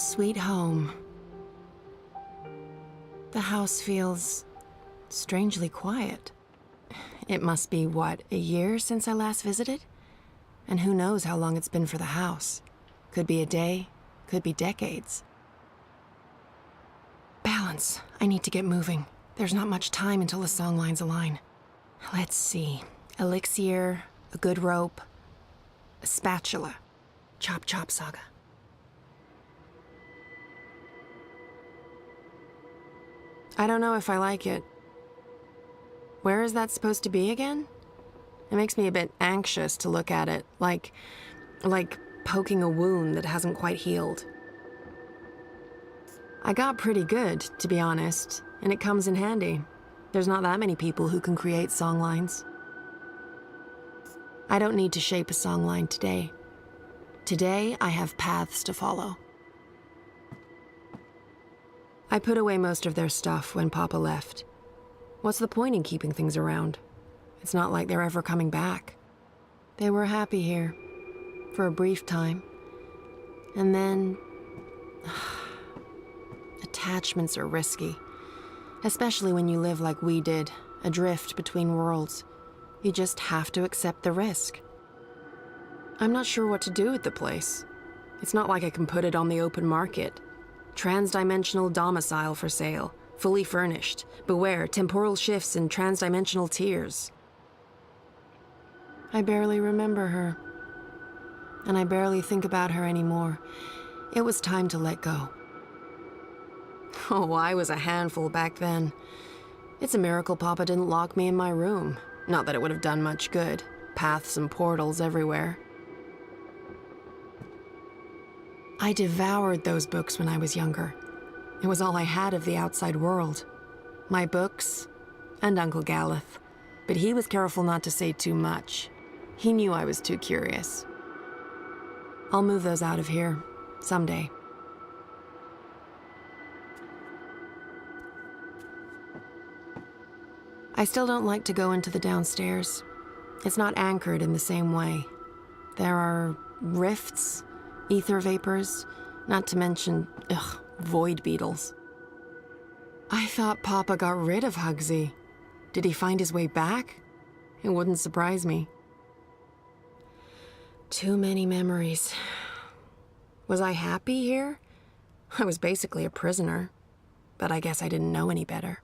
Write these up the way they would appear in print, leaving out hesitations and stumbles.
sweet home. The house feels strangely quiet. It must be, what, a year since I last visited? And who knows how long it's been for the house. Could be a day, could be decades. Balance. I need to get moving. There's not much time until the songlines align. Let's see. Elixir, a good rope, a spatula. Chop Chop Saga. I don't know if I like it. Where is that supposed to be again? It makes me a bit anxious to look at it, like poking a wound that hasn't quite healed. I got pretty good, to be honest, and it comes in handy. There's not that many people who can create songlines. I don't need to shape a songline today. Today, I have paths to follow. I put away most of their stuff when Papa left. What's the point in keeping things around? It's not like they're ever coming back. They were happy here, for a brief time. And then... attachments are risky. Especially when you live like we did, adrift between worlds. You just have to accept the risk. I'm not sure what to do with the place. It's not like I can put it on the open market. Trans-dimensional domicile for sale, fully furnished. Beware, temporal shifts and trans-dimensional tears. I barely remember her. And I barely think about her anymore. It was time to let go. Oh, I was a handful back then. It's a miracle Papa didn't lock me in my room. Not that it would have done much good. Paths and portals everywhere. I devoured those books when I was younger. It was all I had of the outside world. My books, and Uncle Galeth. But he was careful not to say too much. He knew I was too curious. I'll move those out of here, someday. I still don't like to go into the downstairs. It's not anchored in the same way. There are rifts, ether vapors, not to mention, void beetles. I thought Papa got rid of Hugsy. Did he find his way back? It wouldn't surprise me. Too many memories. Was I happy here? I was basically a prisoner, but I guess I didn't know any better.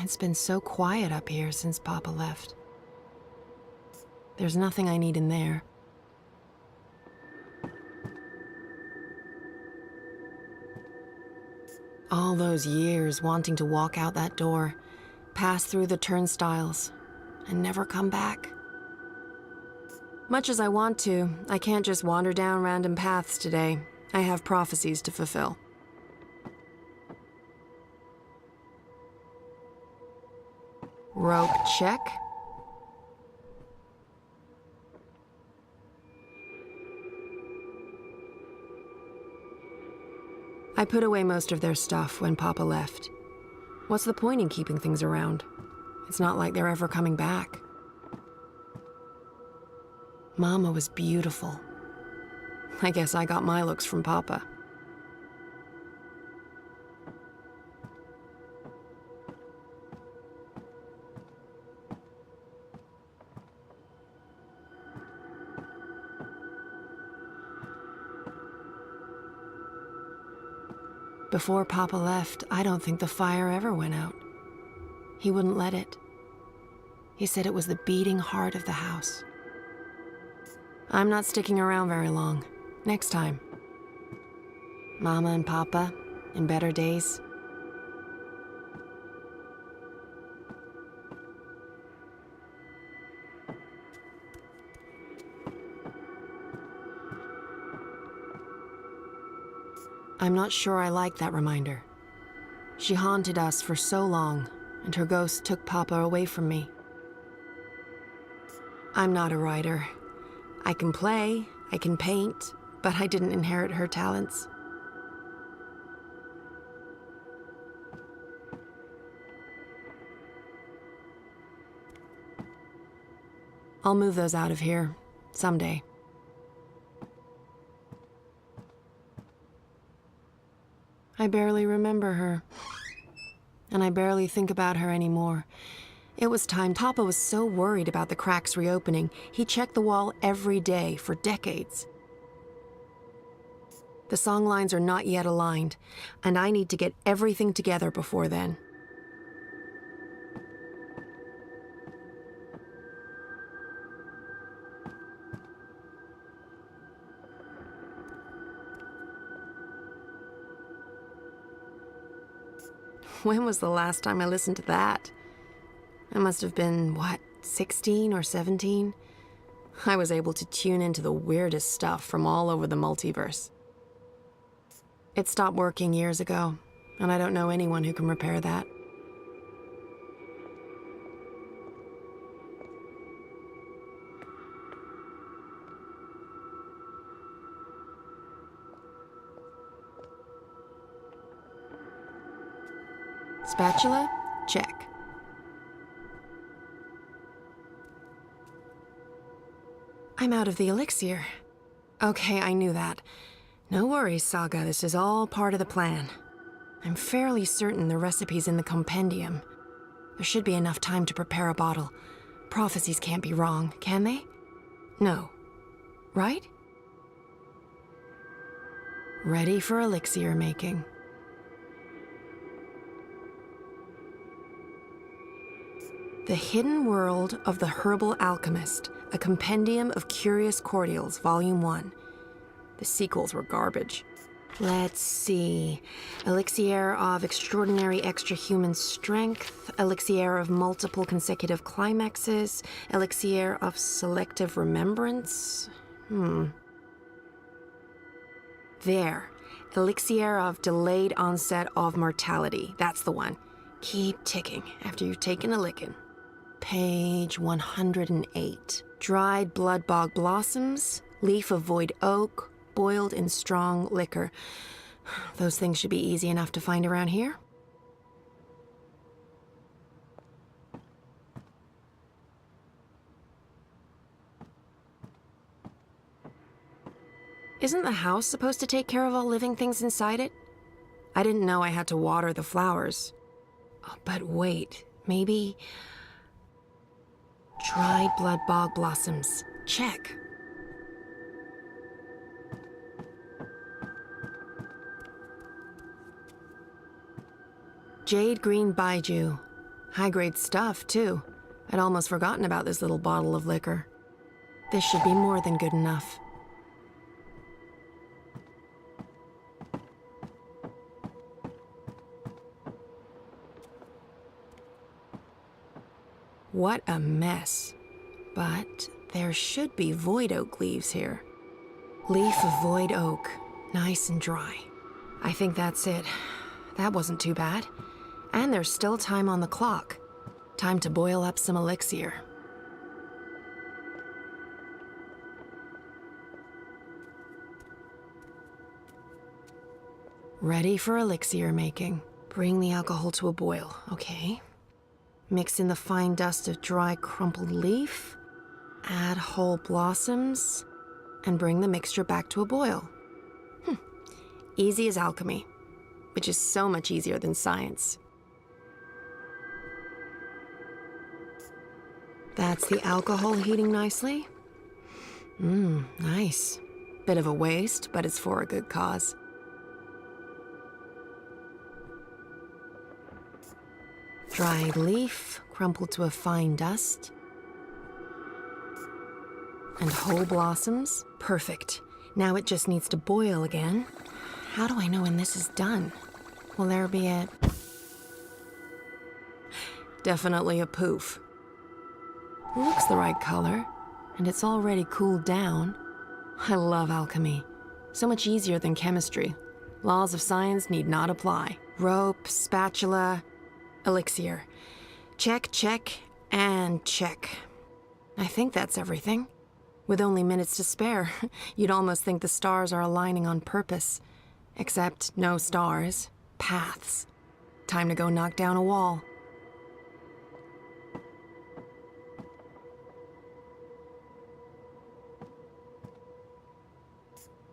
It's been so quiet up here since Papa left. There's nothing I need in there. All those years wanting to walk out that door, pass through the turnstiles, and never come back. Much as I want to, I can't just wander down random paths today. I have prophecies to fulfill. Rope check. I put away most of their stuff when Papa left. What's the point in keeping things around? It's not like they're ever coming back. Mama was beautiful. I guess I got my looks from Papa. Before Papa left, I don't think the fire ever went out. He wouldn't let it. He said it was the beating heart of the house. I'm not sticking around very long. Next time. Mama and Papa, in better days. I'm not sure I like that reminder. She haunted us for so long, and her ghost took Papa away from me. I'm not a writer. I can play, I can paint, but I didn't inherit her talents. I'll move those out of here, Someday. I barely remember her. And I barely think about her anymore. It was time. Papa was so worried about the cracks reopening, he checked the wall every day for decades. The song lines are not yet aligned, and I need to get everything together before then. When was the last time I listened to that? I must have been, 16 or 17? I was able to tune into the weirdest stuff from all over the multiverse. It stopped working years ago, and I don't know anyone who can repair that. Spatula? Check. I'm out of the elixir. Okay, I knew that. No worries, Saga, this is all part of the plan. I'm fairly certain the recipe's in the compendium. There should be enough time to prepare a bottle. Prophecies can't be wrong, can they? No. Right? Ready for elixir making. The Hidden World of the Herbal Alchemist, a Compendium of Curious Cordials, Volume 1. The sequels were garbage. Let's see. Elixir of Extraordinary Extra-Human Strength, Elixir of Multiple Consecutive Climaxes, Elixir of Selective Remembrance. There. Elixir of Delayed Onset of Mortality. That's the one. Keep ticking after you've taken a licking. Page 108. Dried blood bog blossoms, leaf of void oak, boiled in strong liquor. Those things should be easy enough to find around here. Isn't the house supposed to take care of all living things inside it? I didn't know I had to water the flowers. Oh, but wait, maybe... Dried blood bog blossoms. Check. Jade green baijiu. High-grade stuff, too. I'd almost forgotten about this little bottle of liquor. This should be more than good enough. What a mess. But there should be void oak leaves here. Leaf of void oak. Nice and dry. I think that's it. That wasn't too bad. And there's still time on the clock. Time to boil up some elixir. Ready for elixir making. Bring the alcohol to a boil, okay? Mix in the fine dust of dry crumpled leaf, add whole blossoms, and bring the mixture back to a boil. Easy as alchemy, which is so much easier than science. That's the alcohol heating nicely. Nice. Bit of a waste, but it's for a good cause. Dried leaf, crumpled to a fine dust. And whole blossoms. Perfect. Now it just needs to boil again. How do I know when this is done? Will there be a... Definitely a poof. Looks the right color, and it's already cooled down. I love alchemy. So much easier than chemistry. Laws of science need not apply. Rope, spatula... Elixir. Check, check, and check. I think that's everything. With only minutes to spare, you'd almost think the stars are aligning on purpose. Except no stars, paths. Time to go knock down a wall.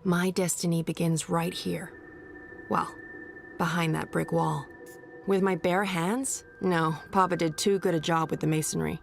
My destiny begins right here. Well, behind that brick wall. With my bare hands? No, Papa did too good a job with the masonry.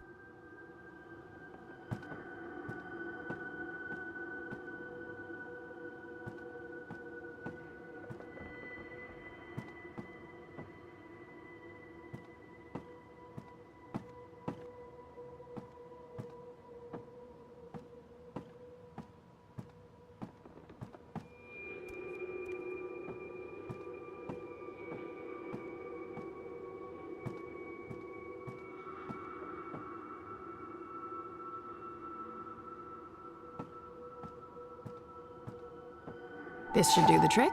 This should do the trick.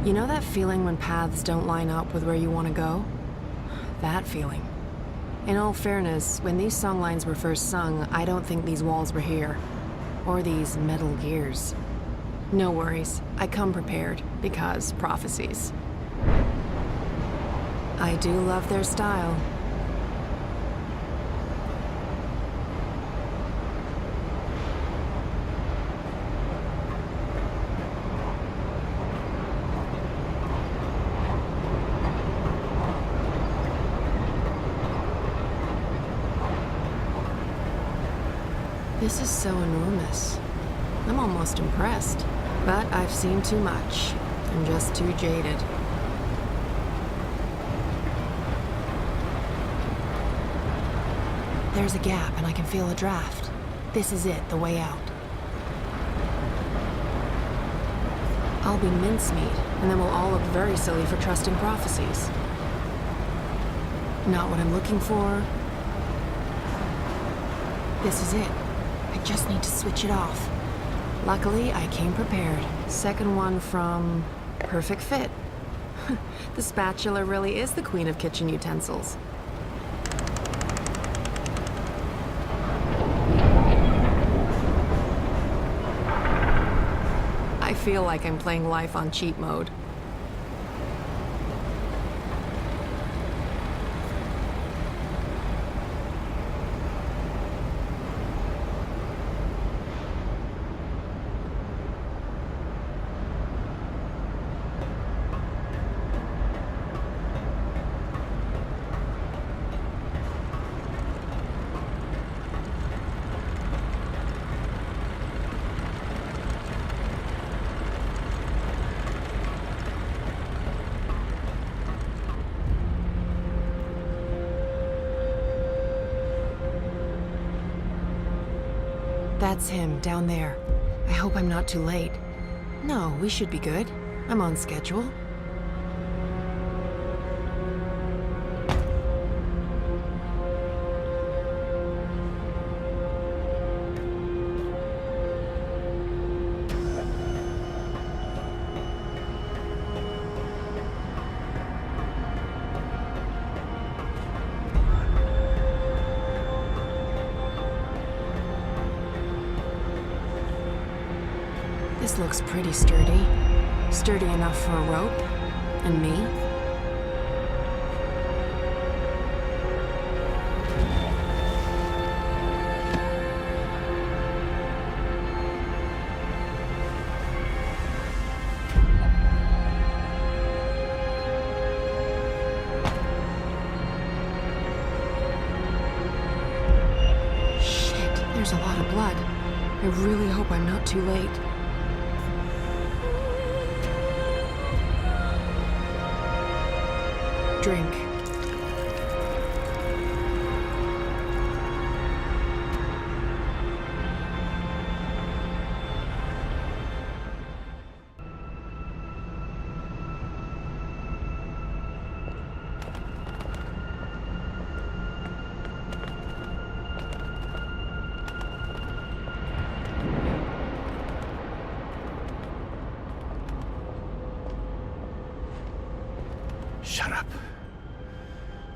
You know that feeling when paths don't line up with where you want to go? That feeling. In all fairness, when these songlines were first sung, I don't think these walls were here. Or these metal gears. No worries, I come prepared, because prophecies. I do love their style. This is so enormous. I'm almost impressed. But I've seen too much. I'm just too jaded. There's a gap and I can feel a draft. This is it, the way out. I'll be mincemeat, and then we'll all look very silly for trusting prophecies. Not what I'm looking for. This is it. I just need to switch it off. Luckily, I came prepared. Second one from Perfect Fit. The spatula really is the queen of kitchen utensils. I feel like I'm playing life on cheat mode. That's him, down there. I hope I'm not too late. No, we should be good. I'm on schedule. This looks pretty sturdy. Sturdy enough for a rope. And me. blood. I really hope I'm not too late. Drink. Shut up.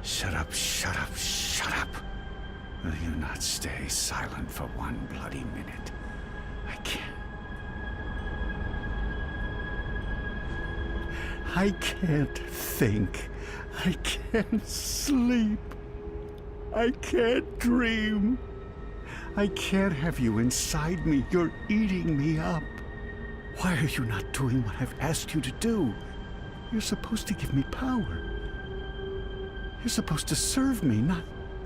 Shut up, shut up, shut up. Will you not stay silent for one bloody minute? I can't. I can't think. I can't sleep. I can't dream. I can't have you inside me. You're eating me up. Why are you not doing what I've asked you to do? You're supposed to give me power. You're supposed to serve me,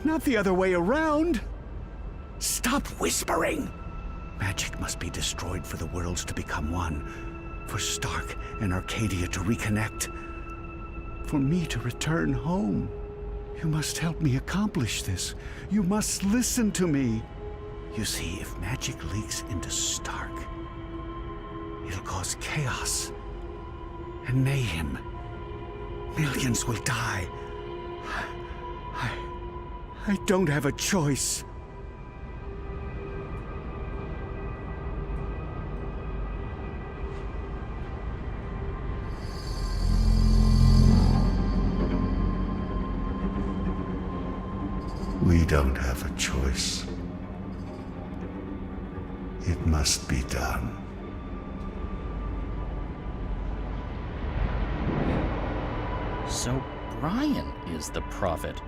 not the other way around. Stop whispering! Magic must be destroyed for the worlds to become one, for Stark and Arcadia to reconnect, for me to return home. You must help me accomplish this. You must listen to me. You see, if magic leaks into Stark, it'll cause chaos and mayhem. Millions will die. I don't have a choice. We don't have a choice. It must be done. So Brian is the prophet.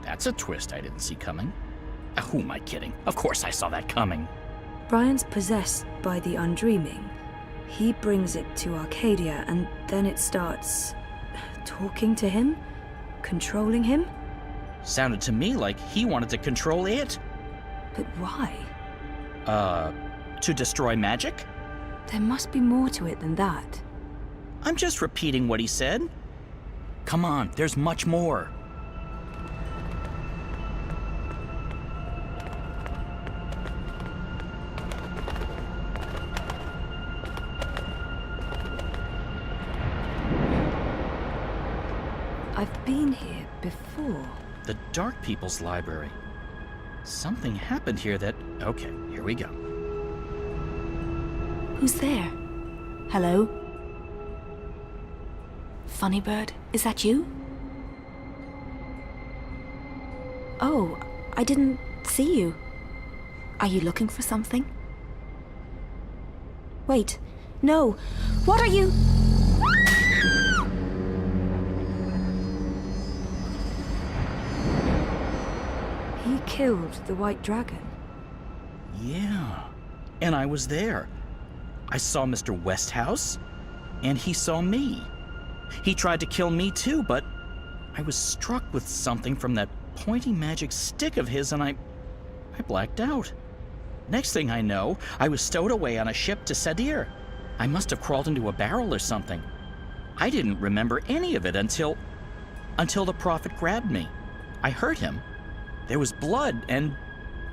That's a twist I didn't see coming. Who am I kidding? Of course I saw that coming. Brian's possessed by the undreaming. He brings it to Arcadia, and then it starts talking to him? Controlling him? Sounded to me like he wanted to control it. But why? To destroy magic? There must be more to it than that. I'm just repeating what he said. Come on, there's much more. I've been here before. The Dark People's Library. Something happened here that... Okay, here we go. Who's there? Hello? Funny Bird, is that you? Oh, I didn't see you. Are you looking for something? Wait, no. What are you? He killed the White Dragon. Yeah, and I was there. I saw Mr. Westhouse, and he saw me. He tried to kill me too, but I was struck with something from that pointy magic stick of his, and I blacked out. Next thing I know, I was stowed away on a ship to Sadir. I must have crawled into a barrel or something. I didn't remember any of it until the prophet grabbed me. I hurt him. There was blood, and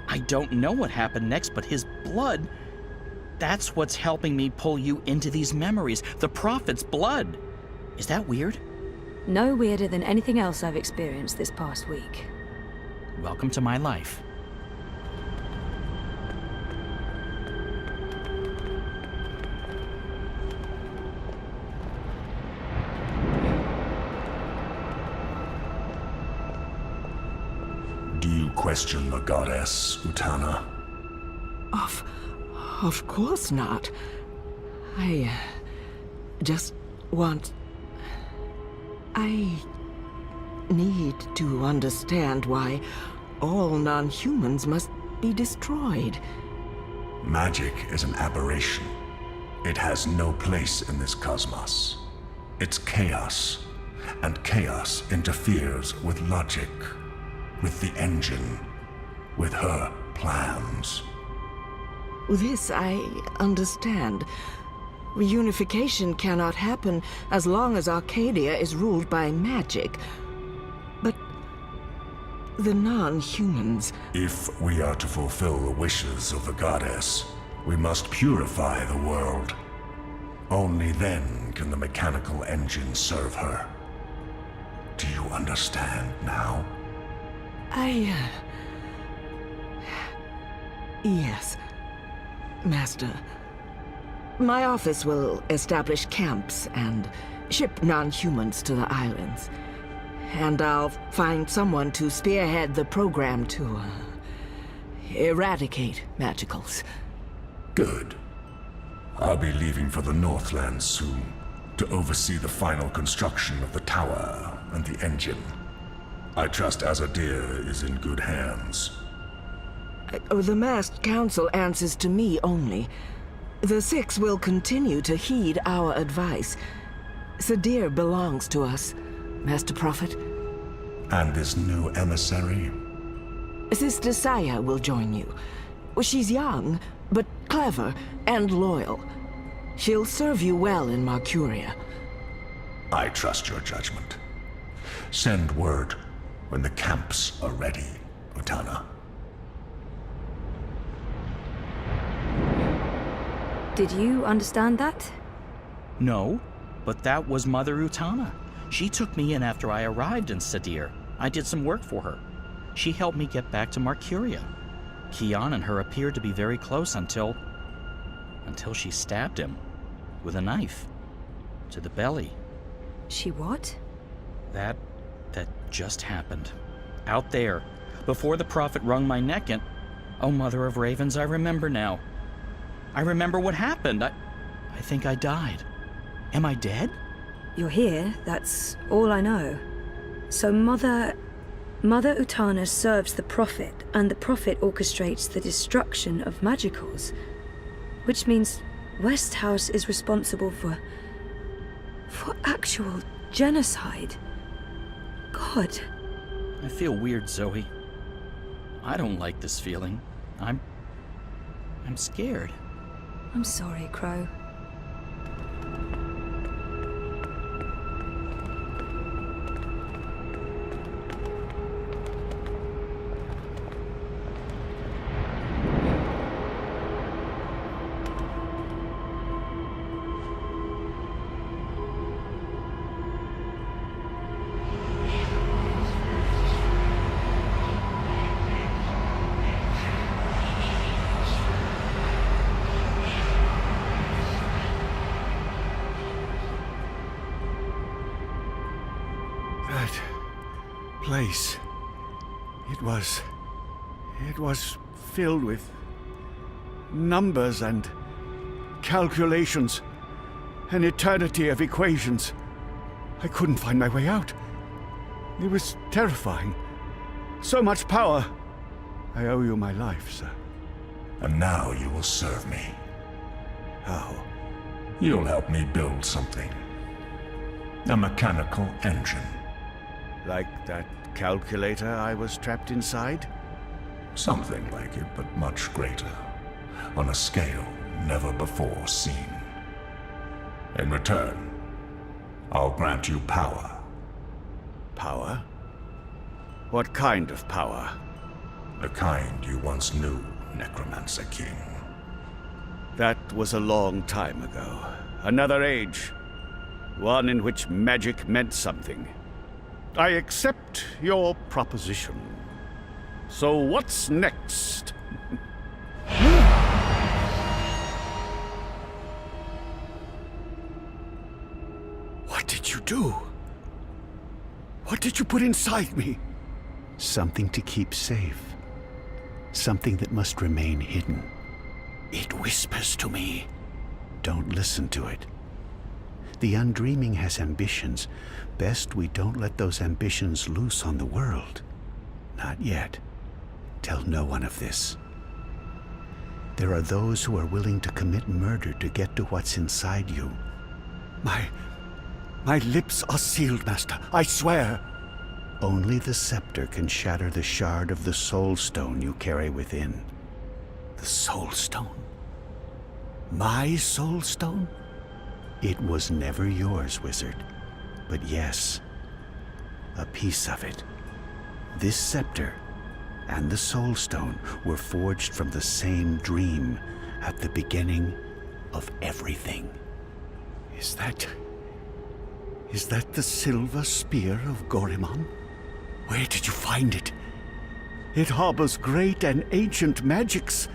I don't know what happened next, but his blood, that's what's helping me pull you into these memories. The prophet's blood. Is that weird? No weirder than anything else I've experienced this past week. Welcome to my life. Do you question the goddess, Utana? Of course not. I just want... I need to understand why all non-humans must be destroyed. Magic is an aberration. It has no place in this cosmos. It's chaos, and chaos interferes with logic, with the engine, with her plans. This I understand. Reunification cannot happen as long as Arcadia is ruled by magic. But the non-humans... If we are to fulfill the wishes of the goddess, we must purify the world. Only then can the mechanical engine serve her. Do you understand now? Yes, Master. My office will establish camps and ship non-humans to the islands. And I'll find someone to spearhead the program to eradicate magicals. Good. I'll be leaving for the Northlands soon to oversee the final construction of the tower and the engine. I trust Azadir is in good hands. The masked council answers to me only. The Six will continue to heed our advice. Sadir belongs to us, Master Prophet. And this new emissary? Sister Saya will join you. She's young, but clever and loyal. She'll serve you well in Marcuria. I trust your judgment. Send word when the camps are ready, Utana. Did you understand that? No, but that was Mother Utana. She took me in after I arrived in Sadir. I did some work for her. She helped me get back to Marcuria. Kian and her appeared to be very close until she stabbed him with a knife to the belly. She what? That just happened. Out there, before the prophet wrung my neck and... Oh, Mother of Ravens, I remember now. I remember what happened. I think I died. Am I dead? You're here, that's all I know. So Mother Utana serves the Prophet, and the Prophet orchestrates the destruction of magicals. Which means Westhouse is responsible for actual genocide. God. I feel weird, Zoe. I don't like this feeling. I'm scared. I'm sorry, Crow. Place. It was filled with numbers and calculations, an eternity of equations. I couldn't find my way out. It was terrifying. So much power. I owe you my life, sir. And now you will serve me. How? You'll help me build something. A mechanical engine. Like that calculator I was trapped inside? Something like it, but much greater. On a scale never before seen. In return, I'll grant you power. Power? What kind of power? The kind you once knew, Necromancer King. That was a long time ago. Another age. One in which magic meant something. I accept your proposition. So what's next? What did you do? What did you put inside me? Something to keep safe. Something that must remain hidden. It whispers to me. Don't listen to it. The undreaming has ambitions. Best we don't let those ambitions loose on the world. Not yet. Tell no one of this. There are those who are willing to commit murder to get to what's inside you. My lips are sealed, Master. I swear. Only the scepter can shatter the shard of the soul stone you carry within. The soul stone? My soul stone? It was never yours, wizard. But yes, a piece of it. This scepter and the soul stone were forged from the same dream at the beginning of everything. Is that the silver spear of Gorimon? Where did you find it? It harbors great and ancient magics.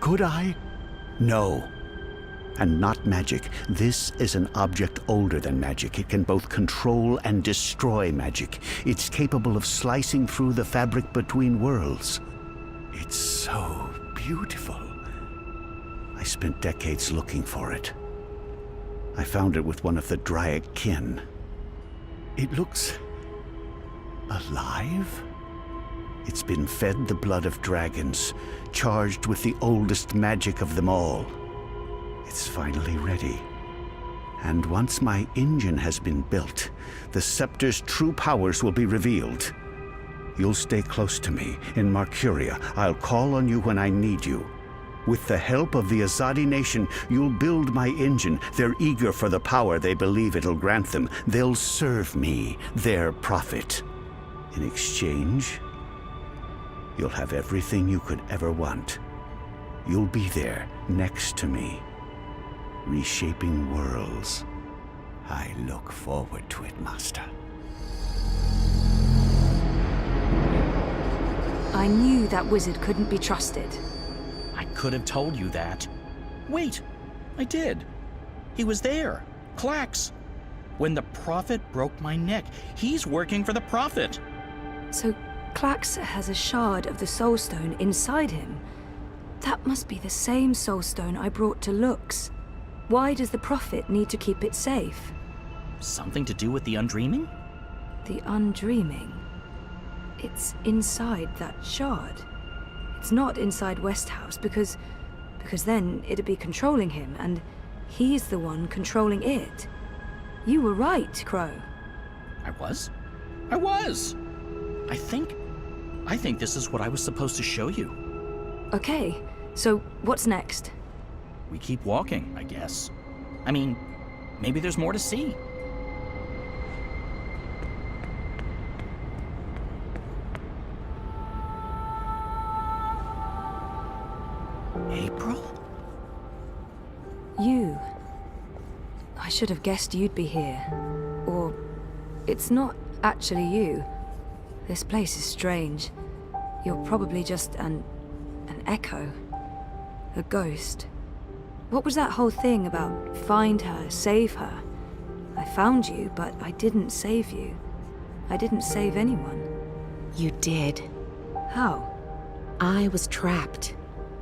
Could I? No. And not magic. This is an object older than magic. It can both control and destroy magic. It's capable of slicing through the fabric between worlds. It's so beautiful. I spent decades looking for it. I found it with one of the Dryad kin. It looks alive? It's been fed the blood of dragons, charged with the oldest magic of them all. It's finally ready. And once my engine has been built, the scepter's true powers will be revealed. You'll stay close to me. In Marcuria, I'll call on you when I need you. With the help of the Azadi nation, you'll build my engine. They're eager for the power they believe it'll grant them. They'll serve me, their prophet. In exchange, you'll have everything you could ever want. You'll be there, next to me, reshaping worlds. I look forward to it, Master. I knew that wizard couldn't be trusted. I could have told you that. Wait, I did. He was there. Clax. When the prophet broke my neck, he's working for the prophet. So Clax has a shard of the soul stone inside him. That must be the same soul stone I brought to Lux. Why does the prophet need to keep it safe? Something to do with the undreaming? The undreaming. It's inside that shard. It's not inside Westhouse because then it'd be controlling him, and he's the one controlling it. You were right, Crow. I was? I was! I think this is what I was supposed to show you. Okay, so what's next? We keep walking, I guess. I mean, maybe there's more to see. April? You. I should have guessed you'd be here. Or it's not actually you. This place is strange. You're probably just an echo. A ghost. What was that whole thing about find her, save her? I found you, but I didn't save you. I didn't save anyone. You did. How? I was trapped.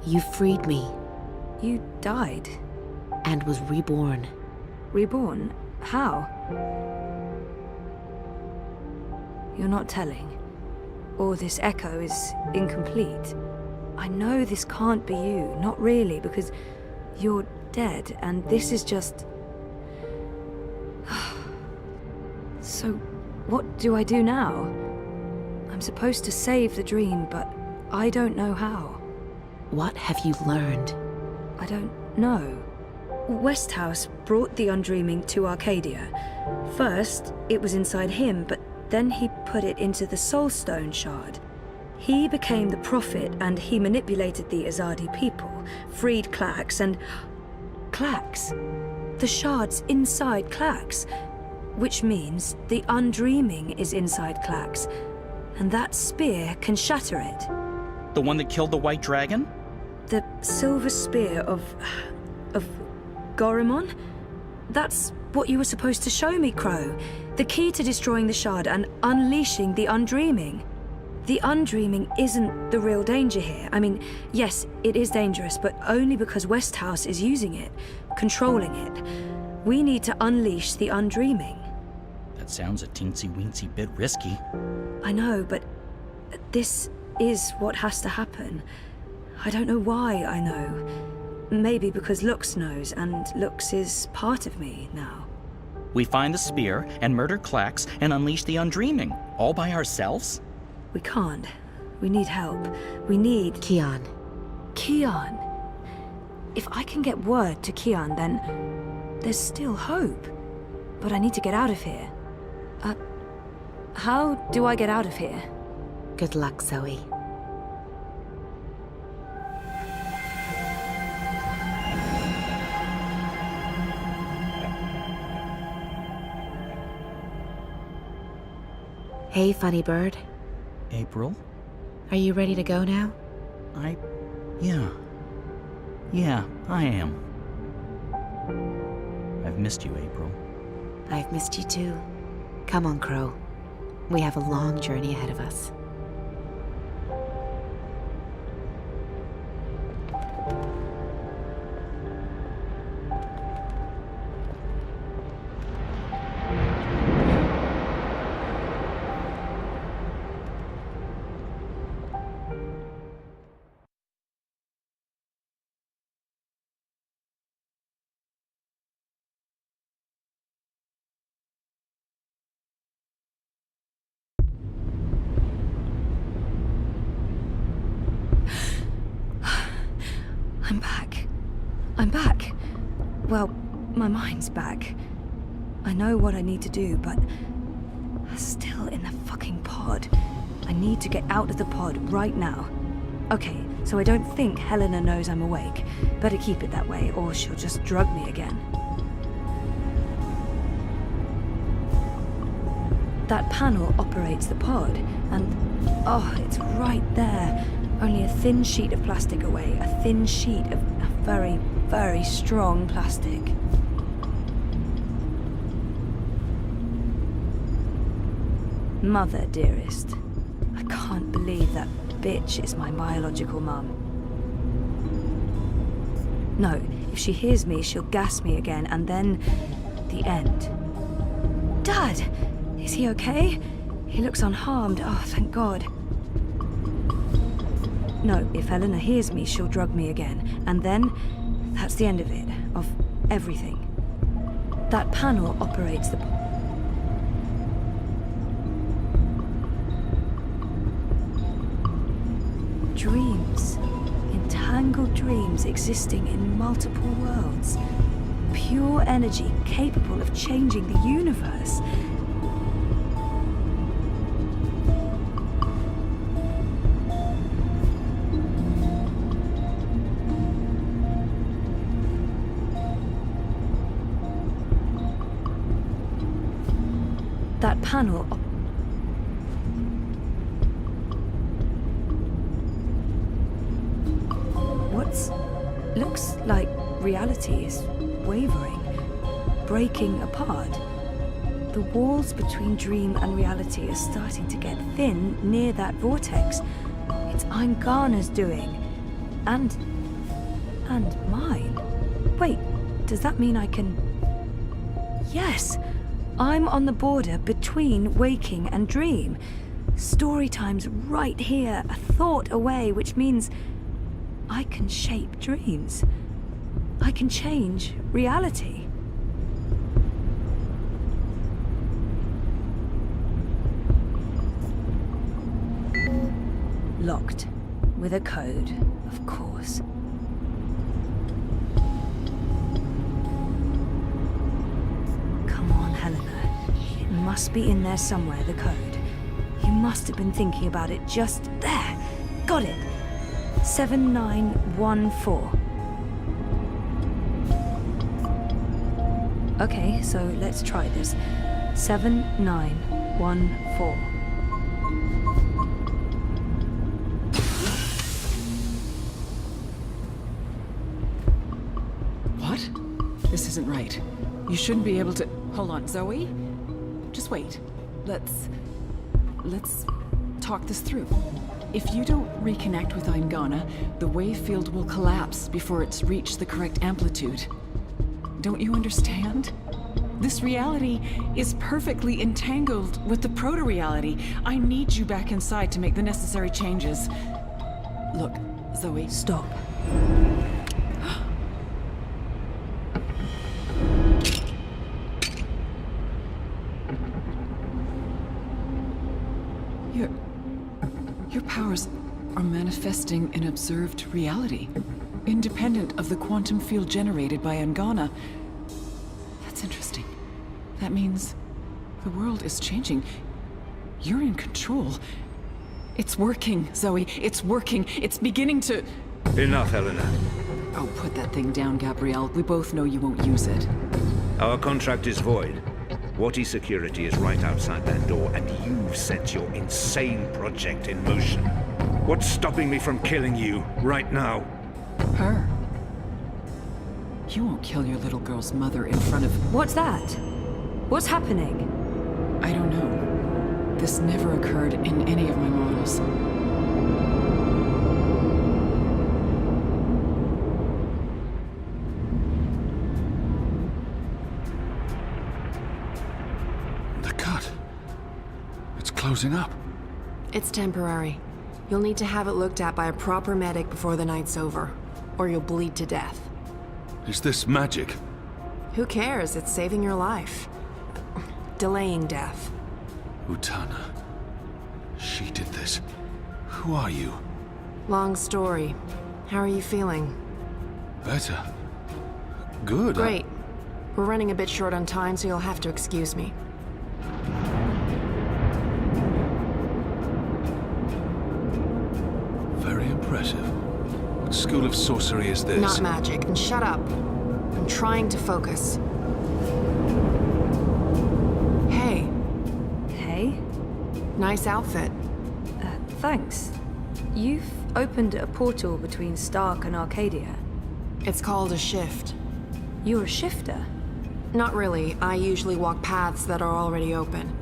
You freed me. You died. And was reborn. Reborn? How? You're not telling. Or this echo is incomplete. I know this can't be you. Not really, because you're dead, and this is just... So, what do I do now? I'm supposed to save the dream, but I don't know how. What have you learned? I don't know. Westhouse brought the undreaming to Arcadia. First, it was inside him, but then he put it into the Soul Stone shard. He became the prophet, and he manipulated the Azadi people, freed Clax, and... Clax? The shard's inside Clax, which means the undreaming is inside Clax, and that spear can shatter it. The one that killed the white dragon? The silver spear of Gorimon? That's what you were supposed to show me, Crow. The key to destroying the shard and unleashing the undreaming. The undreaming isn't the real danger here. I mean, yes, it is dangerous, but only because Westhouse is using it, controlling it. We need to unleash the undreaming. That sounds a teensy-weensy bit risky. I know, but this is what has to happen. I don't know why I know. Maybe because Lux knows, and Lux is part of me now. We find the spear and murder Clax and unleash the undreaming, all by ourselves? We can't. We need help. We need... Kian. Kian. if I can get word to Kian, then there's still hope. But I need to get out of here. How do I get out of here? Good luck, Zoe. Hey, funny bird. April? Are you ready to go now? Yeah, I am. I've missed you, April. I've missed you too. Come on, Crow. We have a long journey ahead of us. I'm back. Well, my mind's back. I know what I need to do, but I'm still in the fucking pod. I need to get out of the pod right now. Okay, so I don't think Helena knows I'm awake. Better keep it that way, or she'll just drug me again. That panel operates the pod, and oh, it's right there. Only a thin sheet of plastic away, a thin sheet of very, very strong plastic. Mother, dearest. I can't believe that bitch is my biological mum. No, if she hears me, she'll gas me again, and then the end. Dad! Is he okay? He looks unharmed. Oh, thank God. No, if Helena hears me, she'll drug me again. And then, that's the end of it. Of everything. That panel operates the... Dreams. Entangled dreams existing in multiple worlds. Pure energy capable of changing the universe. That panel... Looks like reality is wavering, breaking apart. The walls between dream and reality are starting to get thin near that vortex. It's Aingana's doing. And mine. Wait, does that mean I can... Yes! I'm on the border between waking and dream. Story time's right here, a thought away, which means I can shape dreams. I can change reality. Locked. With a code, of course. Come on, Helena. It must be in there somewhere, the code. You must have been thinking about it just there. Got it. 7914. Okay, so let's try this. 7914. What? This isn't right. You shouldn't be able to... Hold on, Zoe? Just wait. Let's talk this through. If you don't reconnect with Aingana, the wave field will collapse before it's reached the correct amplitude. Don't you understand? This reality is perfectly entangled with the proto-reality. I need you back inside to make the necessary changes. Look, Zoe... Stop. Your powers are manifesting an observed reality. independent of the quantum field generated by Angana. That's interesting. That means the world is changing. You're in control. It's working, Zoe. It's working. It's beginning to... Enough, Helena. Oh, put that thing down, Gabrielle. We both know you won't use it. Our contract is void. Watty security is right outside that door, and you've set your insane project in motion. What's stopping me from killing you right now? Her? You won't kill your little girl's mother in front of... What's that? What's happening? I don't know. This never occurred in any of my models. The cut. It's closing up. It's temporary. You'll need to have it looked at by a proper medic before the night's over, or you'll bleed to death. Is this magic? Who cares? It's saving your life. Delaying death. Utana. She did this. Who are you? Long story. How are you feeling? Better. Good. Great. We're running a bit short on time, so you'll have to excuse me. Very impressive. What school of sorcery is this? Not magic. And shut up. I'm trying to focus. Hey. Hey? Nice outfit. Thanks. You've opened a portal between Stark and Arcadia. It's called a shift. You're a shifter? Not really. I usually walk paths that are already open.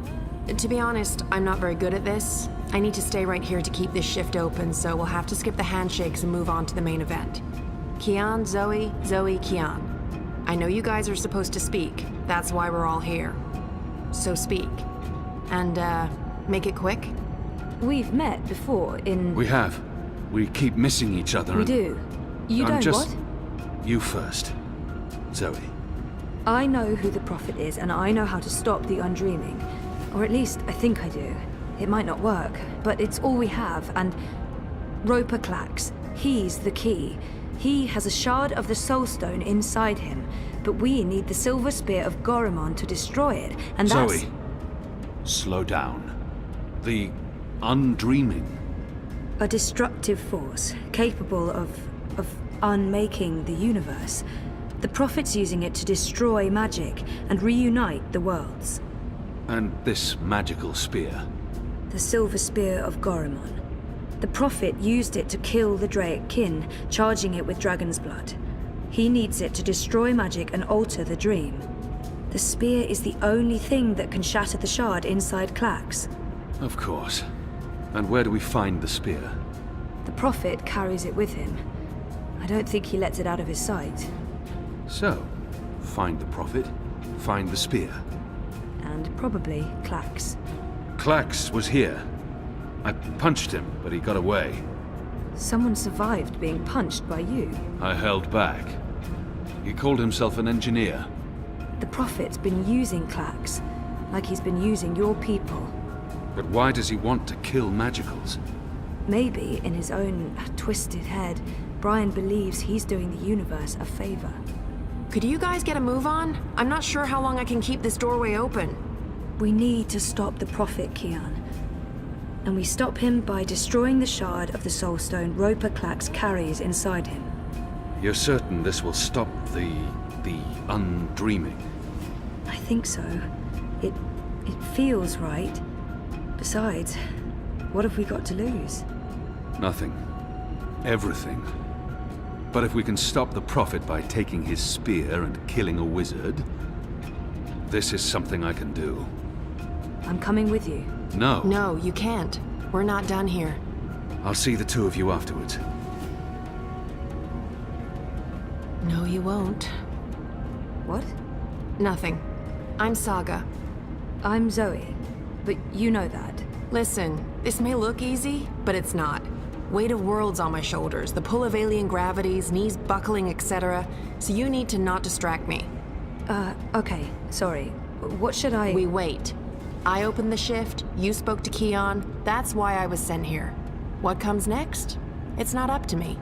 To be honest, I'm not very good at this. I need to stay right here to keep this shift open, so we'll have to skip the handshakes and move on to the main event. Kian, Zoe, Zoe, Kian. I know you guys are supposed to speak. That's why we're all here. So speak. And, make it quick? We've met before in... We have. We keep missing each other. We do. You I'm don't just... what? You first. Zoe. I know who the Prophet is, and I know how to stop the undreaming. Or at least, I think I do. It might not work, but it's all we have, and... Roper Clax. He's the key. He has a shard of the Soul Stone inside him, but we need the Silver Spear of Gorimon to destroy it, and that's... Zoe. Slow down. The undreaming. A destructive force, capable of unmaking the universe. The Prophet's using it to destroy magic and reunite the worlds. And this magical spear. The Silver Spear of Gorimon. The Prophet used it to kill the Draic kin, charging it with dragon's blood. He needs it to destroy magic and alter the dream. The spear is the only thing that can shatter the shard inside Clax. Of course. And where do we find the spear? The Prophet carries it with him. I don't think he lets it out of his sight. So, find the Prophet, find the spear. And probably Clax. Clax was here. I punched him, but he got away. Someone survived being punched by you. I held back. He called himself an engineer. The Prophet's been using Clax, like he's been using your people. But why does he want to kill magicals? Maybe, in his own twisted head, Brian believes he's doing the universe a favor. Could you guys get a move on? I'm not sure how long I can keep this doorway open. We need to stop the Prophet, Kian. And we stop him by destroying the shard of the Soul Stone Roper Clax carries inside him. You're certain this will stop the undreaming? I think so. It feels right. Besides, what have we got to lose? Nothing. Everything. But if we can stop the Prophet by taking his spear and killing a wizard, this is something I can do. I'm coming with you. No. No, you can't. We're not done here. I'll see the two of you afterwards. No, you won't. What? Nothing. I'm Saga. I'm Zoe. But you know that. Listen, this may look easy, but it's not. Weight of worlds on my shoulders, the pull of alien gravities, knees buckling, etc. So you need to not distract me. Okay. Sorry. What should I... We wait. I opened the shift, you spoke to Kian, that's why I was sent here. What comes next? It's not up to me.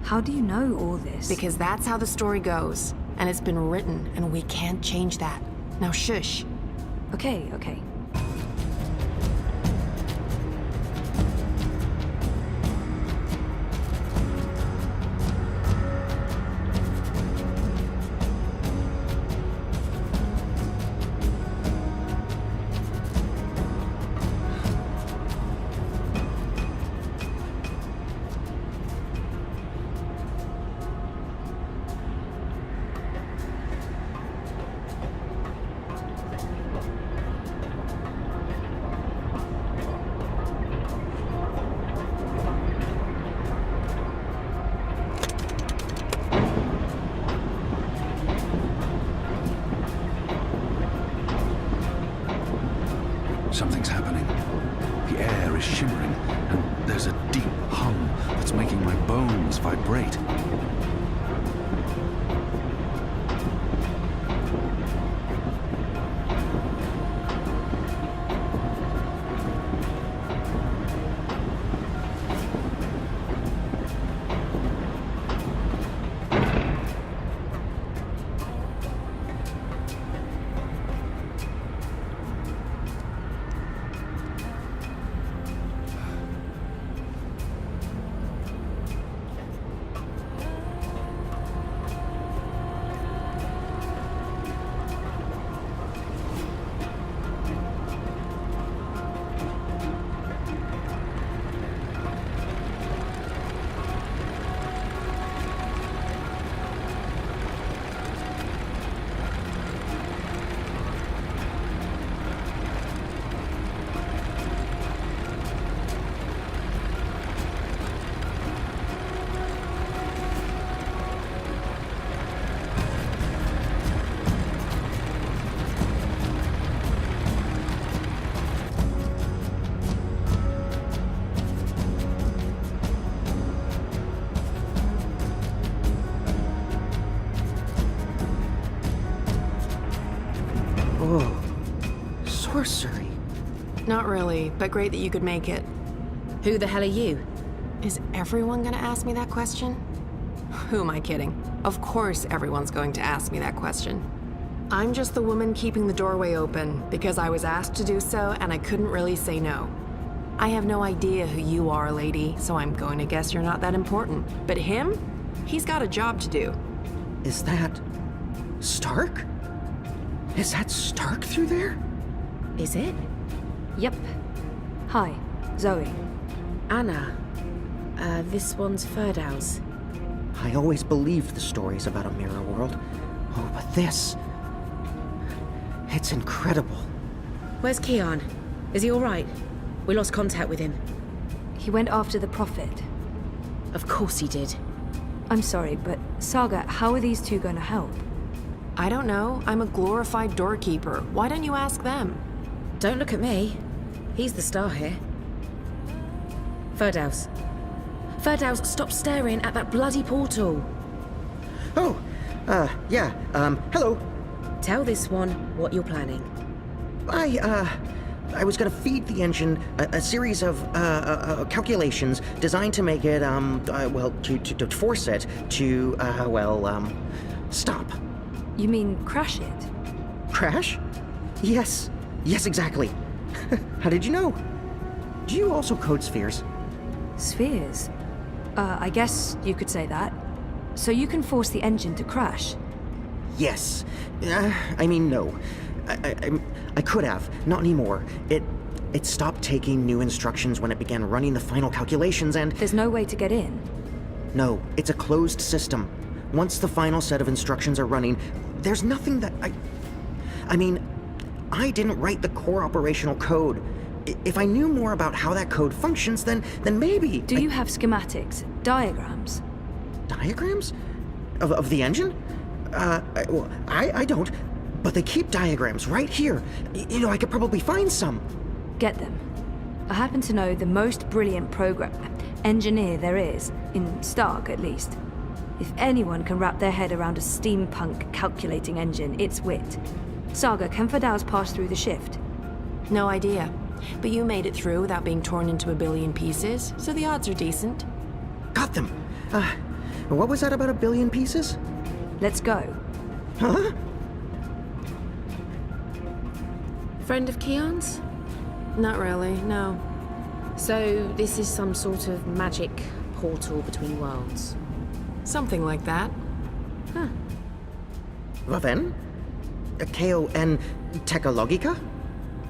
How do you know all this? Because that's how the story goes. And it's been written, and we can't change that. Now shush. Okay. Something's happening. The air is shimmering, and there's a deep hum that's making my bones vibrate. Sorcery. Not really, but great that you could make it. Who the hell are you? Is everyone gonna ask me that question? Who am I kidding? Of course everyone's going to ask me that question. I'm just the woman keeping the doorway open because I was asked to do so and I couldn't really say no. I have no idea who you are, lady, so I'm going to guess you're not that important. But him? He's got a job to do. Is that Stark? Is that Stark through there? Is it? Yep. Hi, Zoe. Anna. This one's Firdau's. I always believed the stories about a mirror world. Oh, but this... it's incredible. Where's Keon? Is he alright? We lost contact with him. He went after the Prophet. Of course he did. I'm sorry, but Saga, how are these two going to help? I don't know. I'm a glorified doorkeeper. Why don't you ask them? Don't look at me. He's the star here. Firdaus. Firdaus, stop staring at that bloody portal. Oh, yeah, hello. Tell this one what you're planning. I was gonna feed the engine a series of, calculations designed to make it, to force it to, stop. You mean crash it? Crash? Yes, exactly. How did you know? Do you also code spheres? Spheres? I guess you could say that. So you can force the engine to crash? Yes. No. I could have. Not anymore. It stopped taking new instructions when it began running the final calculations and... There's no way to get in? No, it's a closed system. Once the final set of instructions are running, there's nothing that I didn't write the core operational code. If I knew more about how that code functions, then maybe... Do you have schematics? Diagrams? Diagrams? Of the engine? I don't. But they keep diagrams right here. I could probably find some. Get them. I happen to know the most brilliant engineer there is, in Stark at least. If anyone can wrap their head around a steampunk calculating engine, it's Wit. Saga, can Firdaus pass through the shift? No idea. But you made it through without being torn into a billion pieces, so the odds are decent. Got them. What was that about a billion pieces? Let's go. Huh? Friend of Keon's? Not really, no. So, this is some sort of magic portal between worlds. Something like that. Vaven? K-O-N Technologica?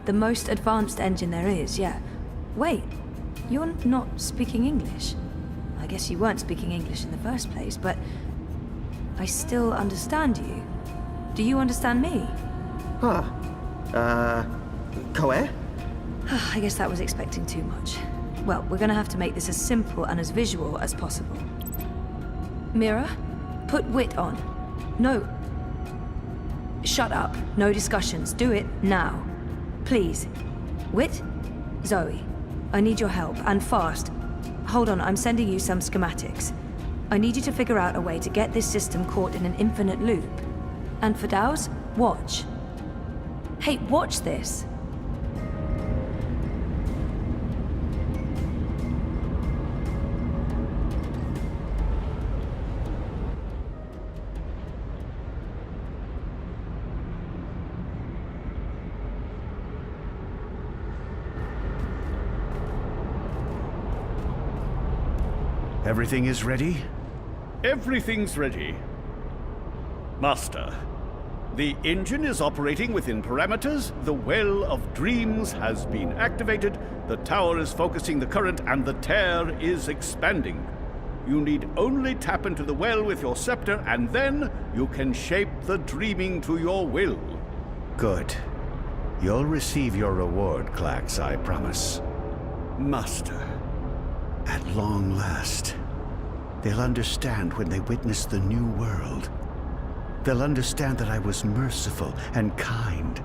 The most advanced engine there is, yeah. Wait, you're not speaking English? I guess you weren't speaking English in the first place, but I still understand you. Do you understand me? Koe? I guess that was expecting too much. Well, we're gonna have to make this as simple and as visual as possible. Mira, put wit on. No. Shut up. No discussions. Do it now. Please. Wit? Zoe, I need your help, and fast. Hold on, I'm sending you some schematics. I need you to figure out a way to get this system caught in an infinite loop. And for Daos, watch. Hey, watch this. Everything is ready? Everything's ready. Master, the engine is operating within parameters, the well of dreams has been activated, the tower is focusing the current, and the tear is expanding. You need only tap into the well with your scepter, and then you can shape the dreaming to your will. Good. You'll receive your reward, Klax, I promise. Master. At long last, they'll understand when they witness the new world. They'll understand that I was merciful and kind,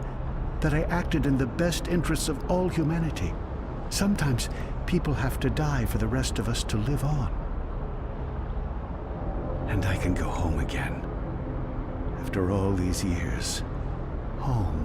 that I acted in the best interests of all humanity. Sometimes people have to die for the rest of us to live on. And I can go home again. After all these years, home.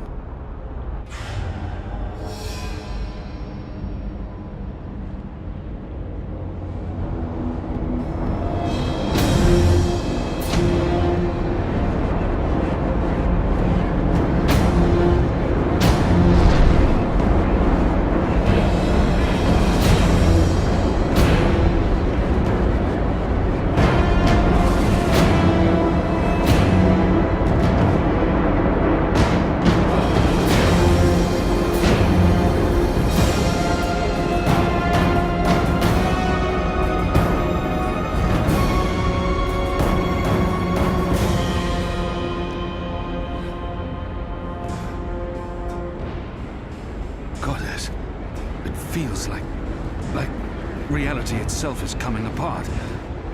Reality itself is coming apart.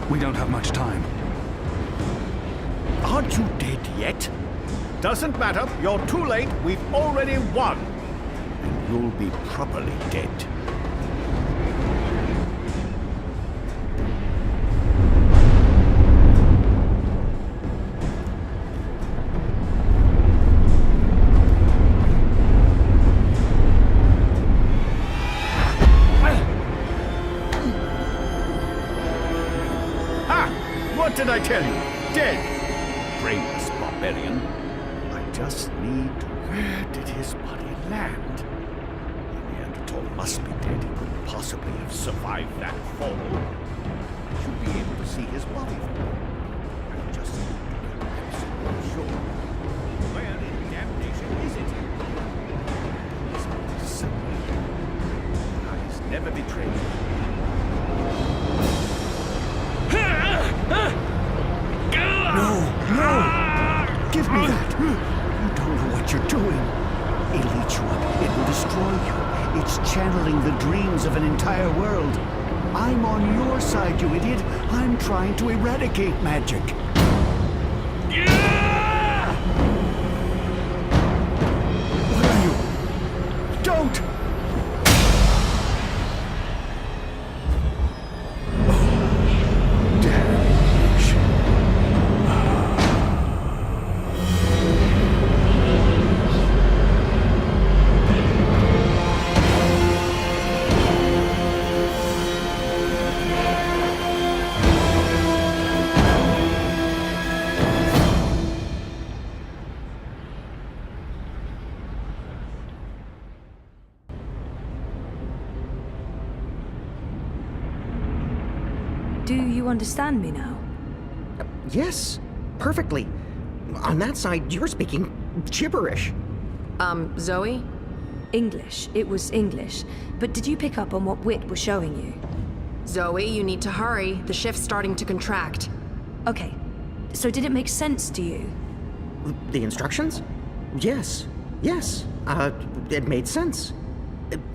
We don't have much time. Aren't you dead yet? Doesn't matter, you're too late, we've already won. And you'll be properly dead. What did I tell you? Dead! Brainless barbarian. I just need... Where did his body land? The Neanderthal must be dead. He couldn't possibly have survived that fall. I should be able to see his body. I just need to be absolutely sure. Where in damnation is it? This body's somewhere. Eyes never betrayed me. No! Give me that! You don't know what you're doing. It'll eat you up. It will destroy you. It's channeling the dreams of an entire world. I'm on your side, you idiot. I'm trying to eradicate magic. What are you? Don't! Do you understand me now? Yes, perfectly. On that side, you're speaking gibberish. Zoe? English. It was English. But did you pick up on what Wit was showing you? Zoe, you need to hurry. The shift's starting to contract. Okay. So did it make sense to you? The instructions? Yes. Yes. It made sense.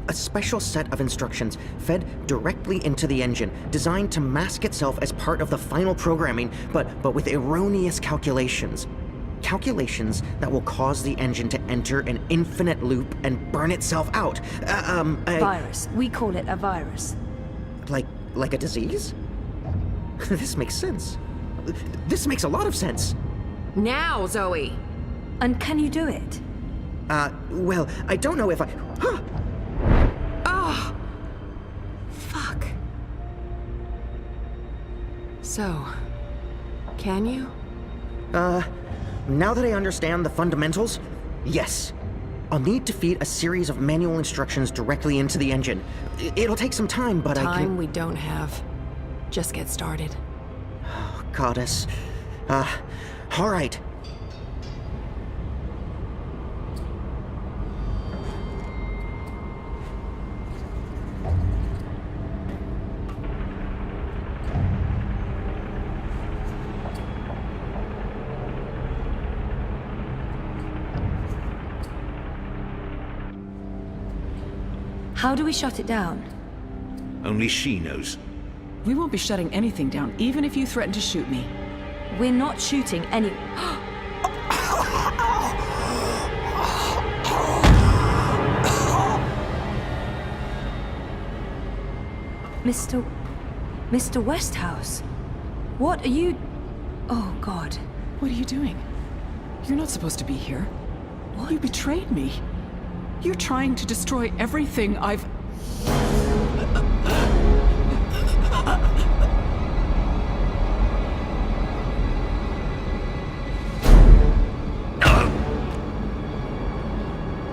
A special set of instructions fed directly into the engine, designed to mask itself as part of the final programming, but with erroneous calculations. Calculations that will cause the engine to enter an infinite loop and burn itself out. Virus. We call it a virus. Like a disease? This makes sense. This makes a lot of sense. Now, Zoe! And can you do it? Well, I don't know if I... Huh! Oh! Fuck. So, can you? Now that I understand the fundamentals, yes. I'll need to feed a series of manual instructions directly into the engine. It'll take some time, but I can... Time we don't have. Just get started. Oh, Goddess. All right. How do we shut it down? Only she knows. We won't be shutting anything down, even if you threaten to shoot me. We're not shooting any... Mr. Westhouse? What are you... Oh, God. What are you doing? You're not supposed to be here. What? You betrayed me. You're trying to destroy everything I've...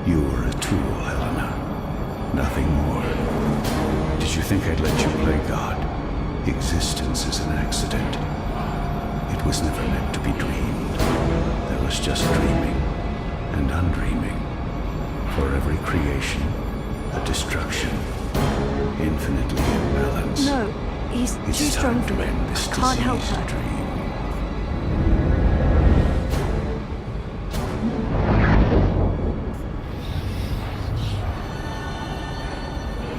You were a tool, Helena. Nothing more. Did you think I'd let you play God? Existence is an accident. It was never meant to be dreamed. There was just dreaming and undreaming. For every creation, a destruction. Infinitely imbalanced. No, he's too strong for me. I can't help her. Dream.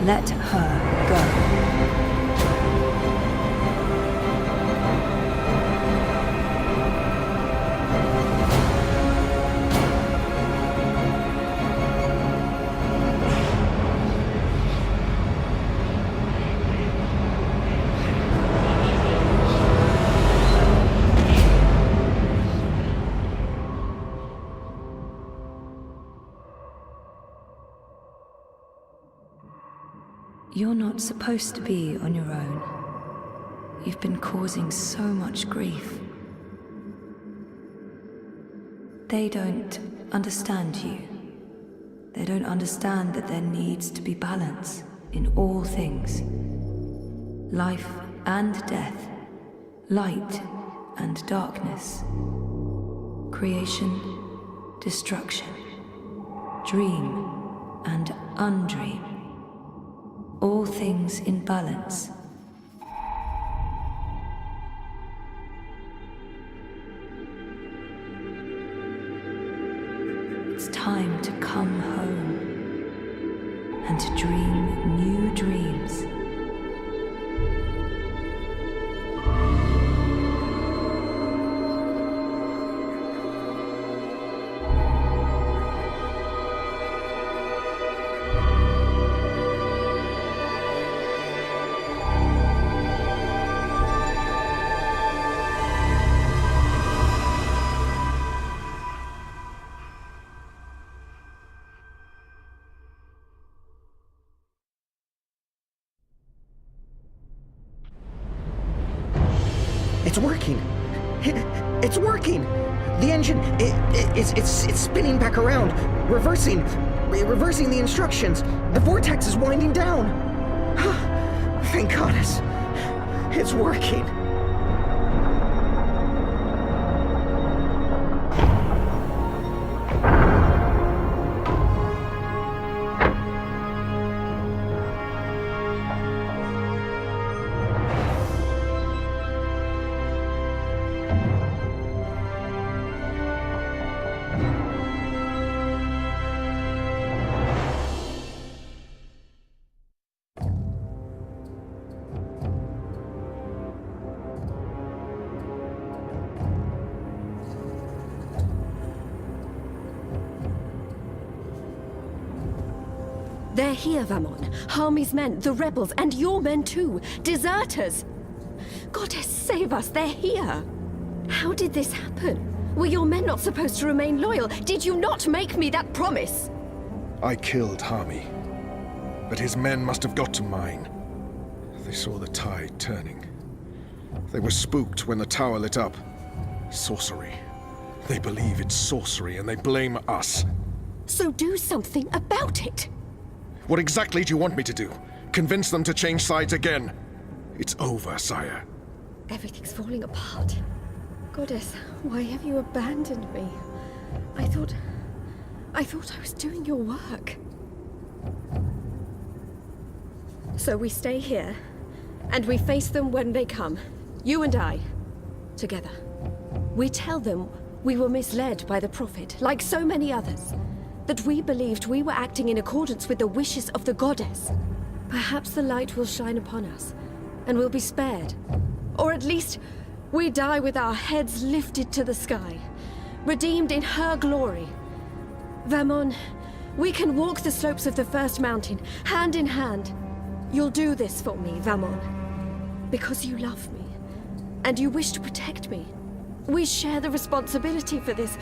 Let her go. You're not supposed to be on your own. You've been causing so much grief. They don't understand you. They don't understand that there needs to be balance in all things. Life and death, light and darkness, creation, destruction, dream and undream. All things in balance. It's time to come home and to dream new dreams. It's working. It's working. The engine, it's spinning back around, reversing the instructions. The vortex is winding down. Thank goddess. It's working! They're here, Vamon. Harmy's men, the rebels, and your men too. Deserters! Goddess, save us, they're here! How did this happen? Were your men not supposed to remain loyal? Did you not make me that promise? I killed Harmy, but his men must have got to mine. They saw the tide turning. They were spooked when the tower lit up. Sorcery. They believe it's sorcery and they blame us. So do something about it! What exactly do you want me to do? Convince them to change sides again? It's over, sire. Everything's falling apart. Goddess, why have you abandoned me? I thought I was doing your work. So we stay here, and we face them when they come. You and I, together. We tell them we were misled by the Prophet, like so many others. That we believed we were acting in accordance with the wishes of the Goddess. Perhaps the light will shine upon us, and we'll be spared. Or at least, we die with our heads lifted to the sky, redeemed in her glory. Vamon, we can walk the slopes of the first mountain, hand in hand. You'll do this for me, Vamon. Because you love me, and you wish to protect me. We share the responsibility for this.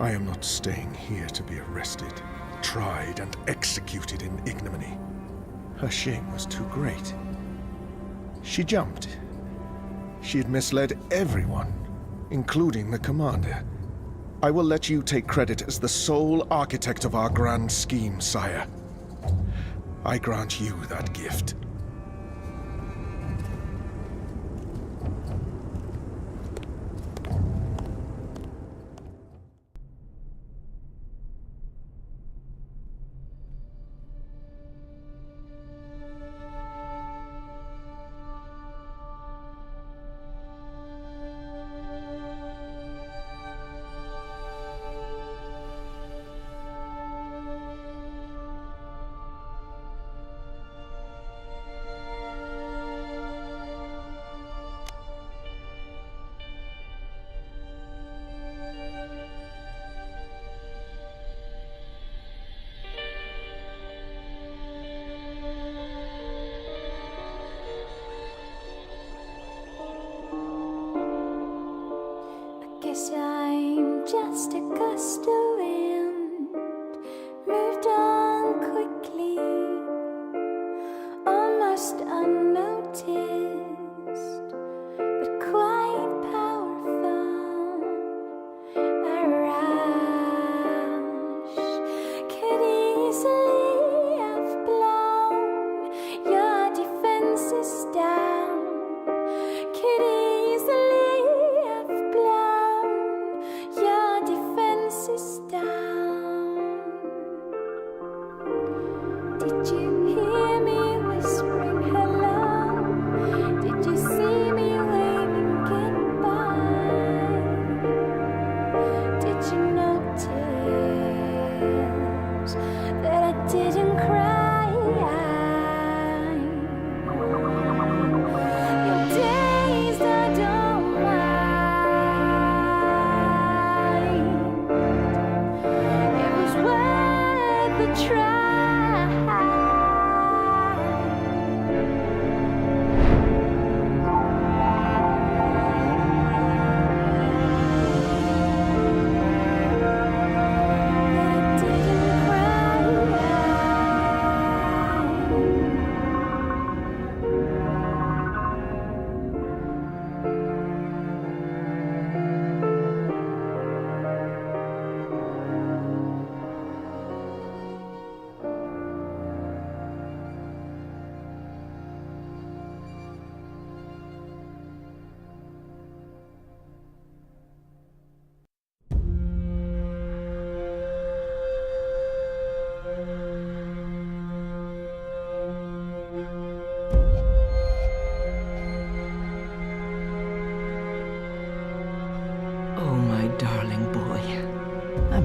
I am not staying here to be arrested, tried, and executed in ignominy. Her shame was too great. She jumped. She had misled everyone, including the commander. I will let you take credit as the sole architect of our grand scheme, sire. I grant you that gift.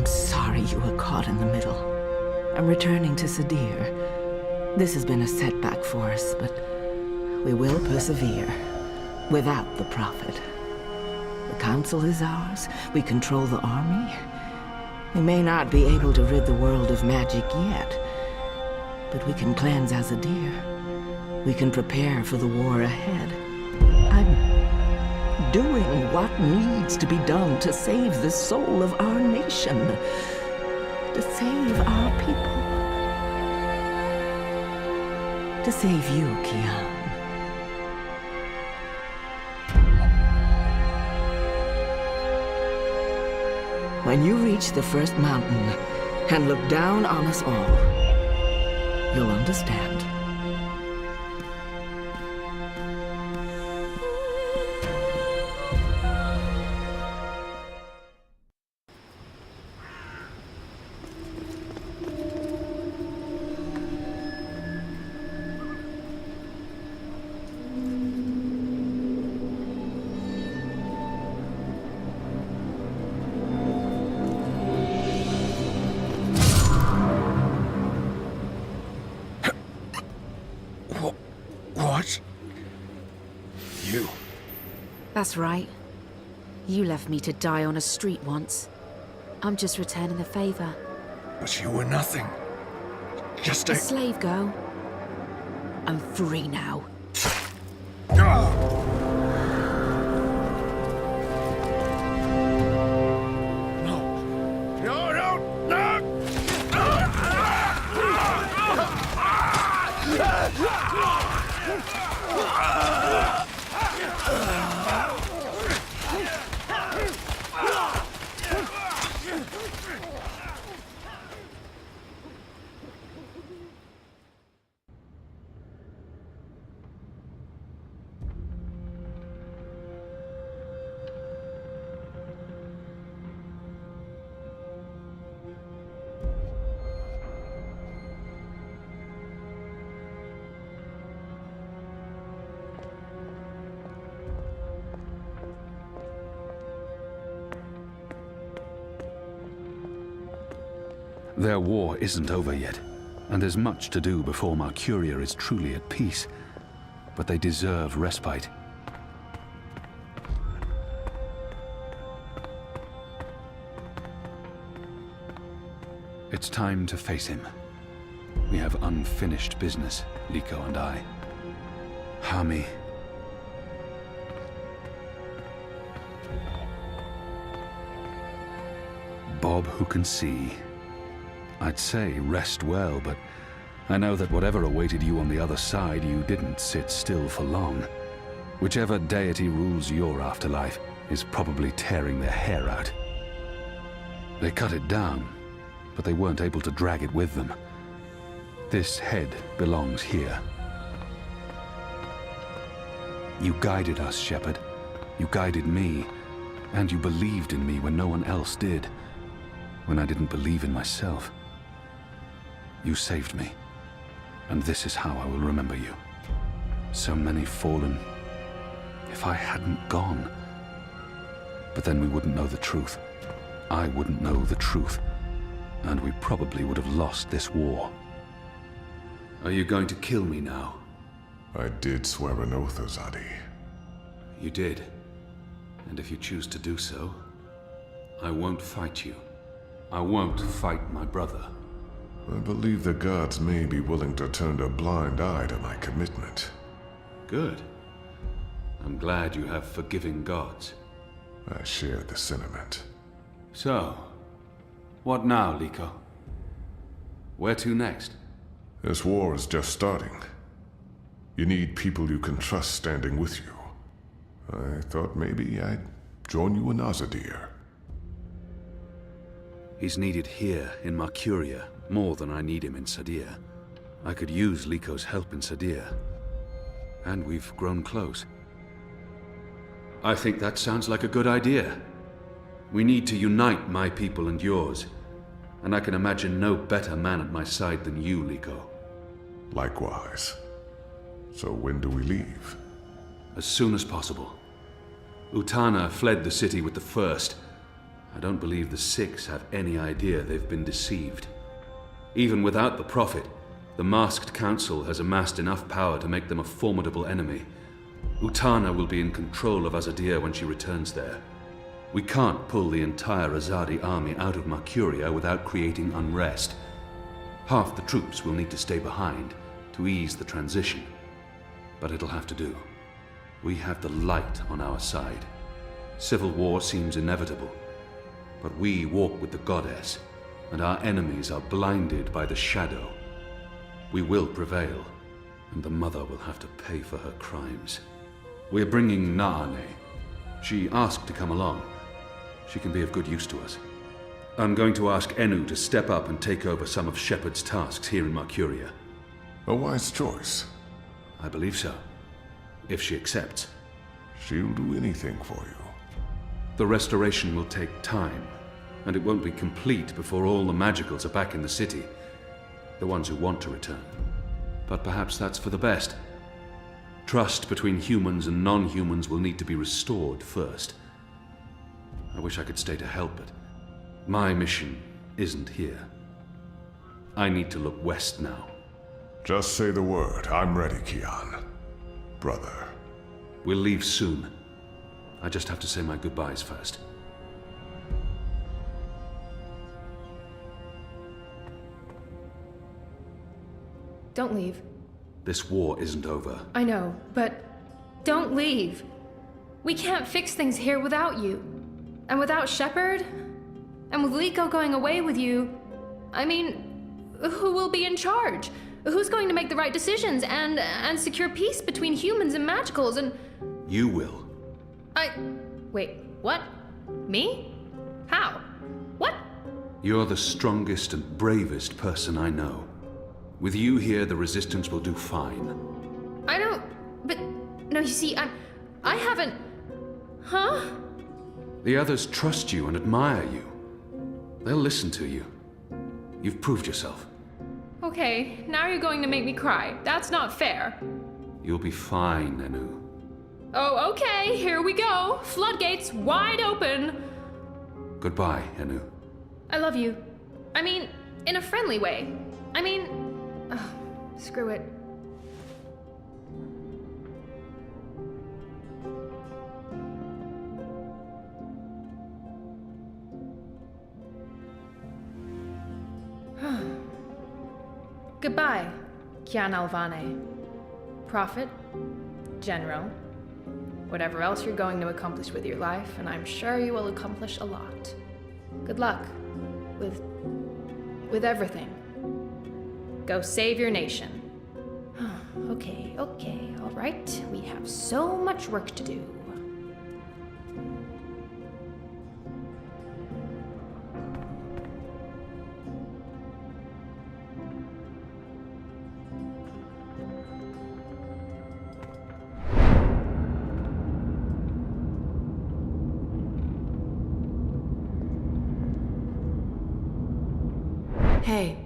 I'm sorry you were caught in the middle. I'm returning to Sadir. This has been a setback for us, but we will persevere without the Prophet. The Council is ours. We control the army. We may not be able to rid the world of magic yet, but we can cleanse Azadir. We can prepare for the war ahead. I'm doing what needs to be done to save the soul of our nation, to save our people, to save you, Kian. When you reach the first mountain and look down on us all, you'll understand. What? You? That's right. You left me to die on a street once. I'm just returning the favor. But you were nothing. Just A slave girl. I'm free now. Their war isn't over yet, and there's much to do before Mercuria is truly at peace. But they deserve respite. It's time to face him. We have unfinished business, Liko and I. Hami. Bob who can see. I'd say rest well, but I know that whatever awaited you on the other side, you didn't sit still for long. Whichever deity rules your afterlife is probably tearing their hair out. They cut it down, but they weren't able to drag it with them. This head belongs here. You guided us, Shepherd. You guided me, and you believed in me when no one else did. When I didn't believe in myself. You saved me, and this is how I will remember you. So many fallen. If I hadn't gone. But then we wouldn't know the truth. I wouldn't know the truth, and we probably would have lost this war. Are you going to kill me now? I did swear an oath, Azadi. You did. And if you choose to do so, I won't fight you. I won't fight my brother. I believe the gods may be willing to turn a blind eye to my commitment. Good. I'm glad you have forgiving gods. I share the sentiment. So, what now, Liko? Where to next? This war is just starting. You need people you can trust standing with you. I thought maybe I'd join you in Azadir. He's needed here, in Mercuria, more than I need him in Sadir. I could use Liko's help in Sadir. And we've grown close. I think that sounds like a good idea. We need to unite my people and yours. And I can imagine no better man at my side than you, Liko. Likewise. So when do we leave? As soon as possible. Utana fled the city with the first. I don't believe the Six have any idea they've been deceived. Even without the Prophet, the Masked Council has amassed enough power to make them a formidable enemy. Utana will be in control of Azadir when she returns there. We can't pull the entire Azadi army out of Mercuria without creating unrest. Half the troops will need to stay behind to ease the transition. But it'll have to do. We have the light on our side. Civil war seems inevitable. But we walk with the goddess, and our enemies are blinded by the shadow. We will prevail, and the mother will have to pay for her crimes. We're bringing Naane. She asked to come along. She can be of good use to us. I'm going to ask Enu to step up and take over some of Shepard's tasks here in Mercuria. A wise choice. I believe so. If she accepts. She'll do anything for you. The restoration will take time, and it won't be complete before all the magicals are back in the city. The ones who want to return. But perhaps that's for the best. Trust between humans and non-humans will need to be restored first. I wish I could stay to help, but my mission isn't here. I need to look west now. Just say the word. I'm ready, Kian. Brother. We'll leave soon. I just have to say my goodbyes first. Don't leave. This war isn't over. I know, but don't leave. We can't fix things here without you. And without Shepard? And with Liko going away with you, I mean, who will be in charge? Who's going to make the right decisions and secure peace between humans and magicals and... You will. Wait, what? Me? How? What? You're the strongest and bravest person I know. With you here, the Resistance will do fine. I don't... But... No, you see, I haven't... Huh? The others trust you and admire you. They'll listen to you. You've proved yourself. Okay, now you're going to make me cry. That's not fair. You'll be fine, Enu. Oh, okay, here we go. Floodgates wide open. Goodbye, Enu. I love you. I mean, in a friendly way. I mean... screw it. Goodbye, Kian Alvane. Prophet, General, whatever else you're going to accomplish with your life, and I'm sure you will accomplish a lot. Good luck with everything. Go save your nation. Okay, all right. We have so much work to do. Hey.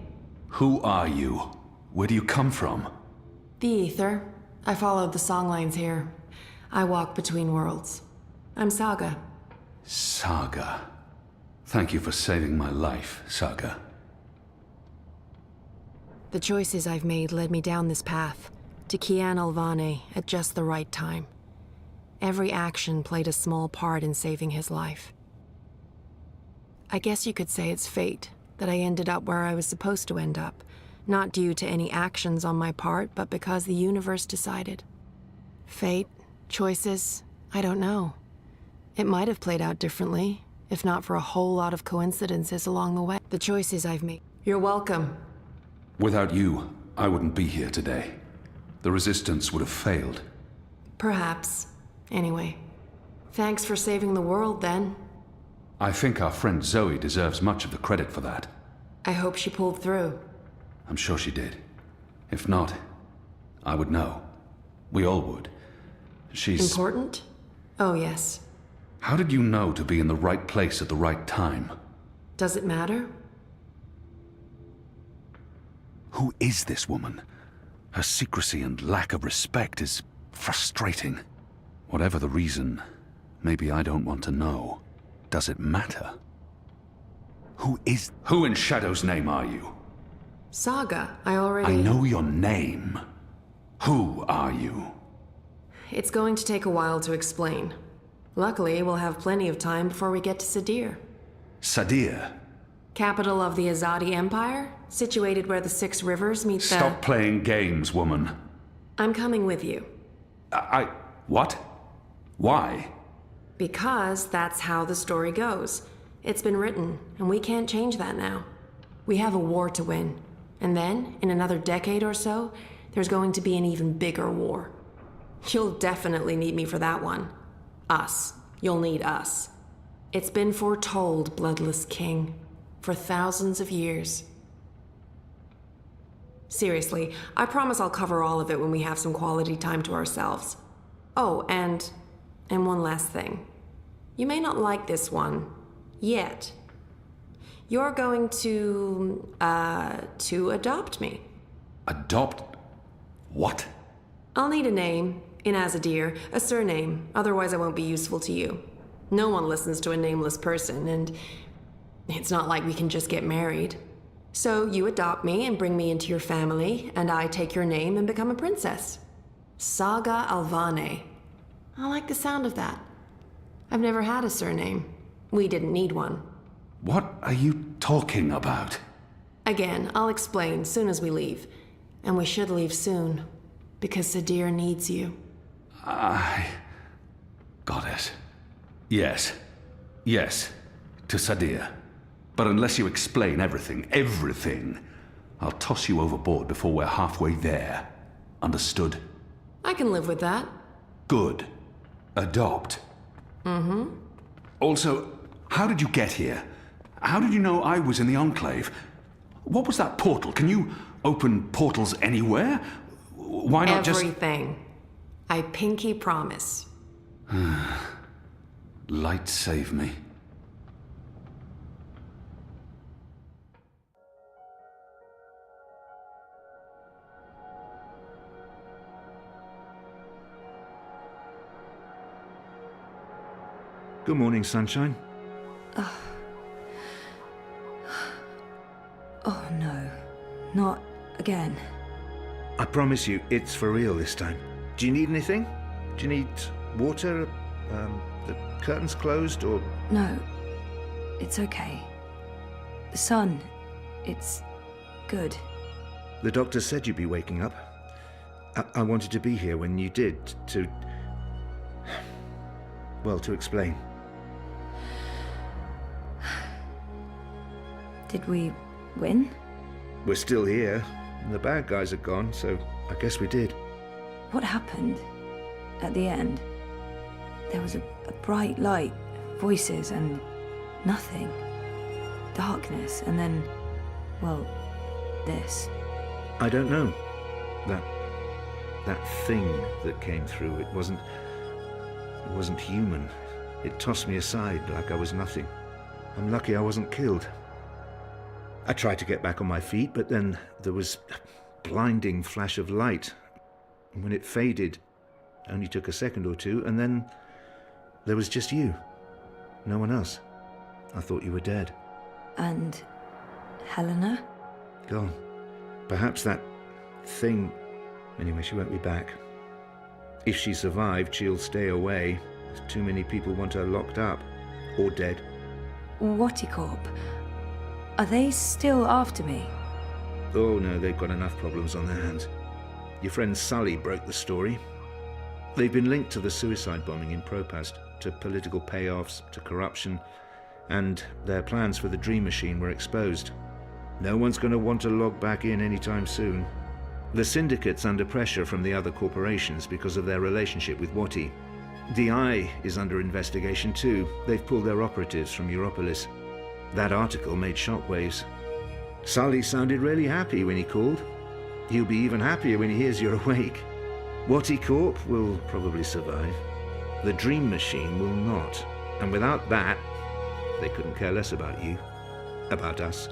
Who are you? Where do you come from? The Ether. I followed the songlines here. I walk between worlds. I'm Saga. Saga. Thank you for saving my life, Saga. The choices I've made led me down this path, to Kian Alvane at just the right time. Every action played a small part in saving his life. I guess you could say it's fate that I ended up where I was supposed to end up, not due to any actions on my part, but because the universe decided. Fate, choices, I don't know. It might have played out differently, if not for a whole lot of coincidences along the way. The choices I've made. You're welcome. Without you, I wouldn't be here today. The Resistance would have failed. Perhaps. Anyway, thanks for saving the world, then. I think our friend Zoe deserves much of the credit for that. I hope she pulled through. I'm sure she did. If not, I would know. We all would. She's... Important? Oh, yes. How did you know to be in the right place at the right time? Does it matter? Who is this woman? Her secrecy and lack of respect is frustrating. Whatever the reason, maybe I don't want to know. Does it matter? Who in Shadow's name are you? Saga, I already... I know your name. Who are you? It's going to take a while to explain. Luckily, we'll have plenty of time before we get to Sadir. Sadir? Capital of the Azadi Empire, situated where the 6 rivers meet the... Stop playing games, woman. I'm coming with you. What? Why? Because that's how the story goes. It's been written, and we can't change that now. We have a war to win. And then, in another decade or so, there's going to be an even bigger war. You'll definitely need me for that one. Us. You'll need us. It's been foretold, Bloodless King, for thousands of years. Seriously, I promise I'll cover all of it when we have some quality time to ourselves. Oh, and one last thing. You may not like this one, yet. You're going to adopt me. Adopt? What? I'll need a name, in Azadir, a surname, otherwise I won't be useful to you. No one listens to a nameless person, and it's not like we can just get married. So you adopt me and bring me into your family, and I take your name and become a princess. Saga Alvane. I like the sound of that. I've never had a surname. We didn't need one. What are you talking about? Again, I'll explain soon as we leave. And we should leave soon, because Sadir needs you. Goddess. Yes. Yes. To Sadir. But unless you explain everything, I'll toss you overboard before we're halfway there. Understood? I can live with that. Good. Adopt. Mm-hmm. Also, how did you get here? How did you know I was in the Enclave? What was that portal? Can you open portals anywhere? Why not just... Everything. I pinky promise. Light save me. Good morning, sunshine. Oh no, not again. I promise you, it's for real this time. Do you need anything? Do you need water? The curtains closed, or...? No, it's okay. The sun, it's good. The doctor said you'd be waking up. I wanted to be here when you did, to explain. Did we win? We're still here, and the bad guys are gone, so I guess we did. What happened at the end? There was a bright light, voices, and nothing. Darkness, and then, well, this. I don't know. That thing that came through, it wasn't human. It tossed me aside like I was nothing. I'm lucky I wasn't killed. I tried to get back on my feet, but then there was a blinding flash of light. And when it faded, it only took a second or two, and then there was just you. No one else. I thought you were dead. And Helena? Gone. Perhaps that thing... Anyway, she won't be back. If she survived, she'll stay away. Too many people want her locked up. Or dead. Watticorp. Are they still after me? Oh no, they've got enough problems on their hands. Your friend Sully broke the story. They've been linked to the suicide bombing in Propast, to political payoffs, to corruption, and their plans for the Dream Machine were exposed. No one's going to want to log back in anytime soon. The Syndicate's under pressure from the other corporations because of their relationship with Wati. The Eye is under investigation too. They've pulled their operatives from Europolis. That article made shockwaves. Sully sounded really happy when he called. He'll be even happier when he hears you're awake. Watticorp will probably survive. The Dream Machine will not. And without that, they couldn't care less about you. About us.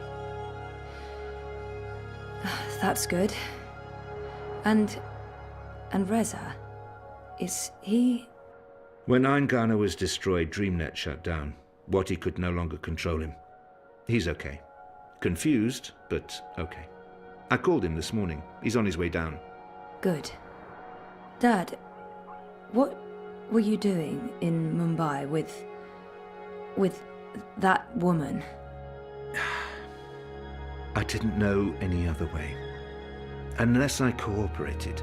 That's good. And Reza, is he... When Eingana was destroyed, DreamNet shut down. Wati could no longer control him. He's okay. Confused, but okay. I called him this morning. He's on his way down. Good. Dad, what were you doing in Mumbai with that woman? I didn't know any other way. Unless I cooperated,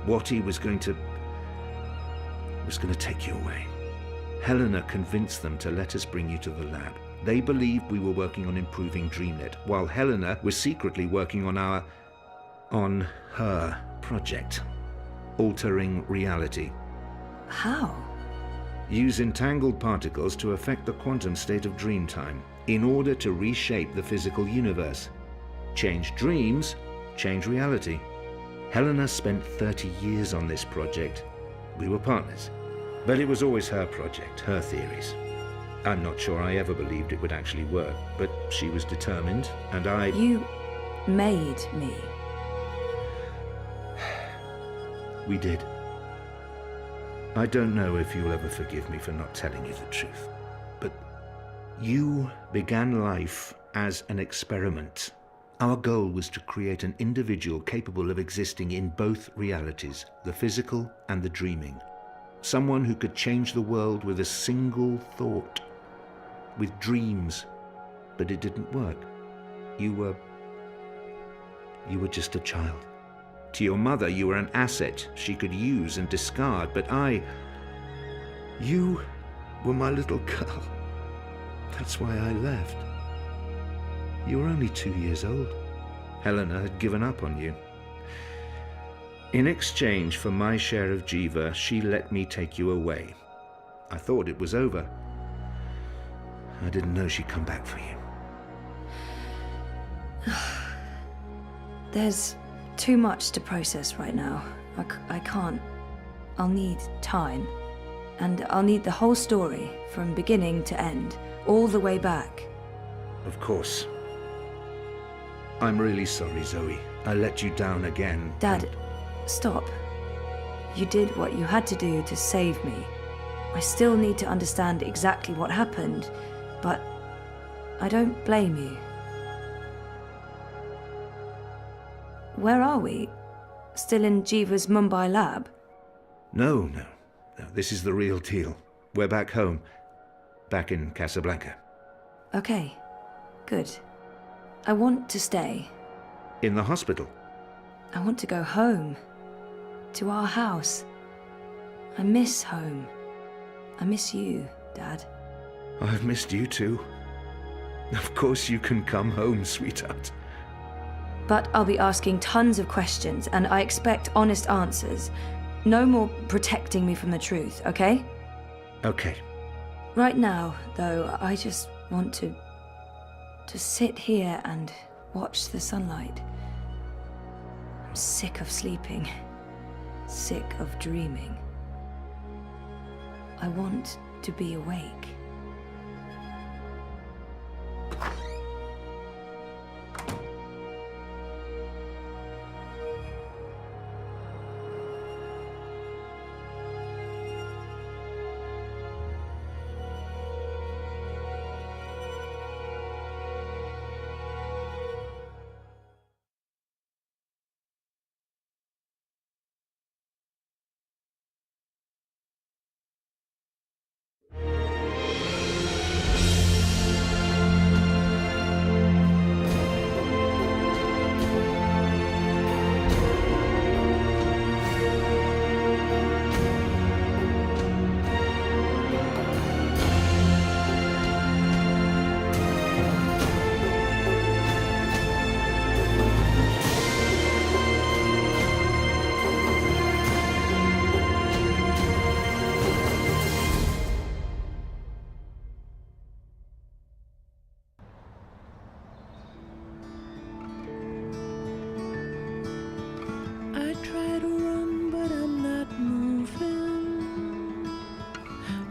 Watty was going to take you away. Helena convinced them to let us bring you to the lab. They believed we were working on improving DreamNet, while Helena was secretly working on her project, altering reality. How? Use entangled particles to affect the quantum state of dreamtime in order to reshape the physical universe. Change dreams, change reality. Helena spent 30 years on this project. We were partners, but it was always her project, her theories. I'm not sure I ever believed it would actually work, but she was determined, and I... You made me. We did. I don't know if you'll ever forgive me for not telling you the truth, but you began life as an experiment. Our goal was to create an individual capable of existing in both realities, the physical and the dreaming. Someone who could change the world with a single thought, with dreams. But it didn't work. You were just a child. To your mother, you were an asset she could use and discard, but you were my little girl. That's why I left. You were only 2 years old. Helena had given up on you. In exchange for my share of Jiva, she let me take you away. I thought it was over. I didn't know she'd come back for you. There's too much to process right now. I can't. I'll need time. And I'll need the whole story, from beginning to end, all the way back. Of course. I'm really sorry, Zoe. I let you down again. Dad, stop. You did what you had to do to save me. I still need to understand exactly what happened, but I don't blame you. Where are we? Still in Jiva's Mumbai lab? No. This is the real deal. We're back home. Back in Casablanca. Okay, good. I want to stay. In the hospital? I want to go home. To our house. I miss home. I miss you, Dad. I've missed you too. Of course you can come home, sweetheart. But I'll be asking tons of questions, and I expect honest answers. No more protecting me from the truth, okay? Okay. Right now, though, I just want to sit here and watch the sunlight. I'm sick of sleeping. Sick of dreaming. I want to be awake.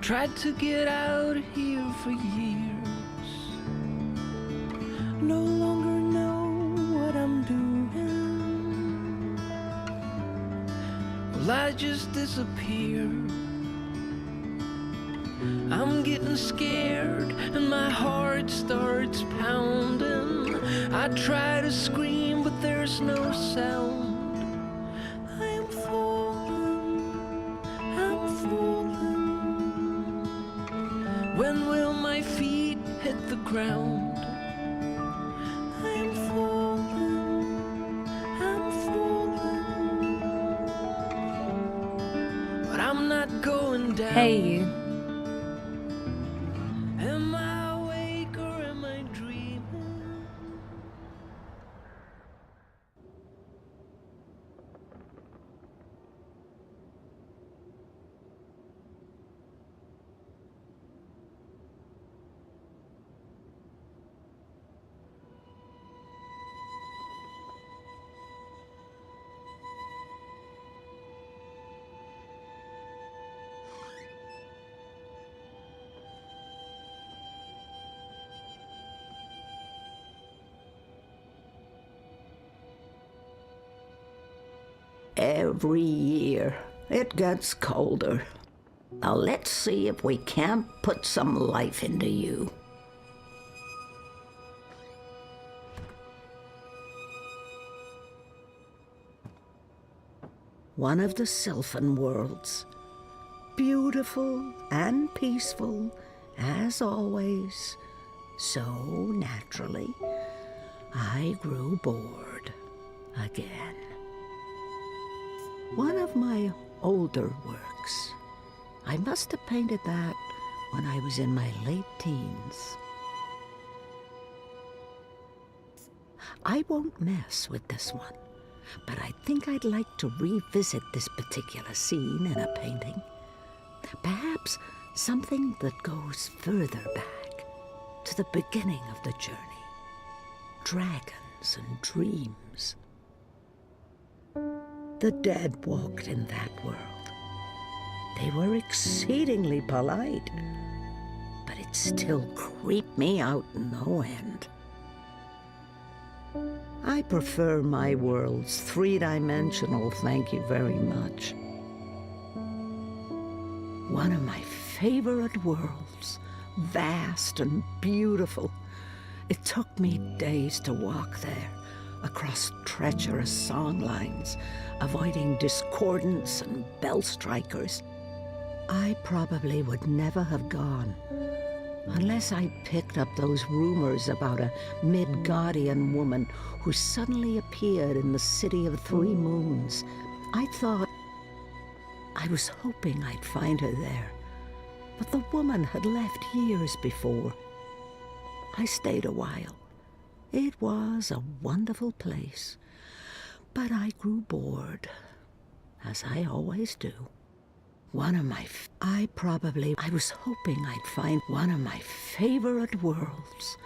Tried to get out of here for years. No longer know what I'm doing. Well, I just disappear. I'm getting scared and my heart starts pounding. I try to scream, but there's no sound. I'm falling, I'm falling. When will my feet hit the ground? I'm falling, I'm falling. But I'm not going down. Hey, you. Am I awake or am I dreaming? Every year, it gets colder. Now let's see if we can't put some life into you. One of the Sylphan worlds. Beautiful and peaceful, as always. So naturally, I grew bored again. One of my older works. I must have painted that when I was in my late teens. I won't mess with this one, but I think I'd like to revisit this particular scene in a painting. Perhaps something that goes further back, to the beginning of the journey. Dragons and dreams. The dead walked in that world. They were exceedingly polite, but it still creeped me out no end. I prefer my worlds three-dimensional, thank you very much. One of my favorite worlds, vast and beautiful. It took me days to walk there, across treacherous song lines, avoiding discordants and bell strikers. I probably would never have gone unless I picked up those rumors about a Midgardian woman who suddenly appeared in the City of Three Moons. I was hoping I'd find her there, but the woman had left years before. I stayed a while. It was a wonderful place, but I grew bored, as I always do. I was hoping I'd find one of my favorite worlds,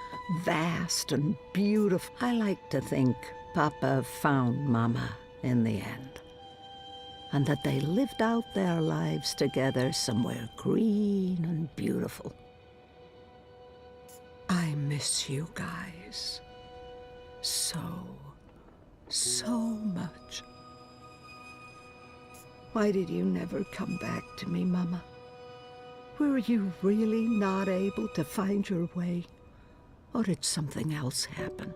vast and beautiful. I like to think Papa found Mama in the end, and that they lived out their lives together somewhere green and beautiful. I miss you guys. So much. Why did you never come back to me, Mama? Were you really not able to find your way? Or did something else happen?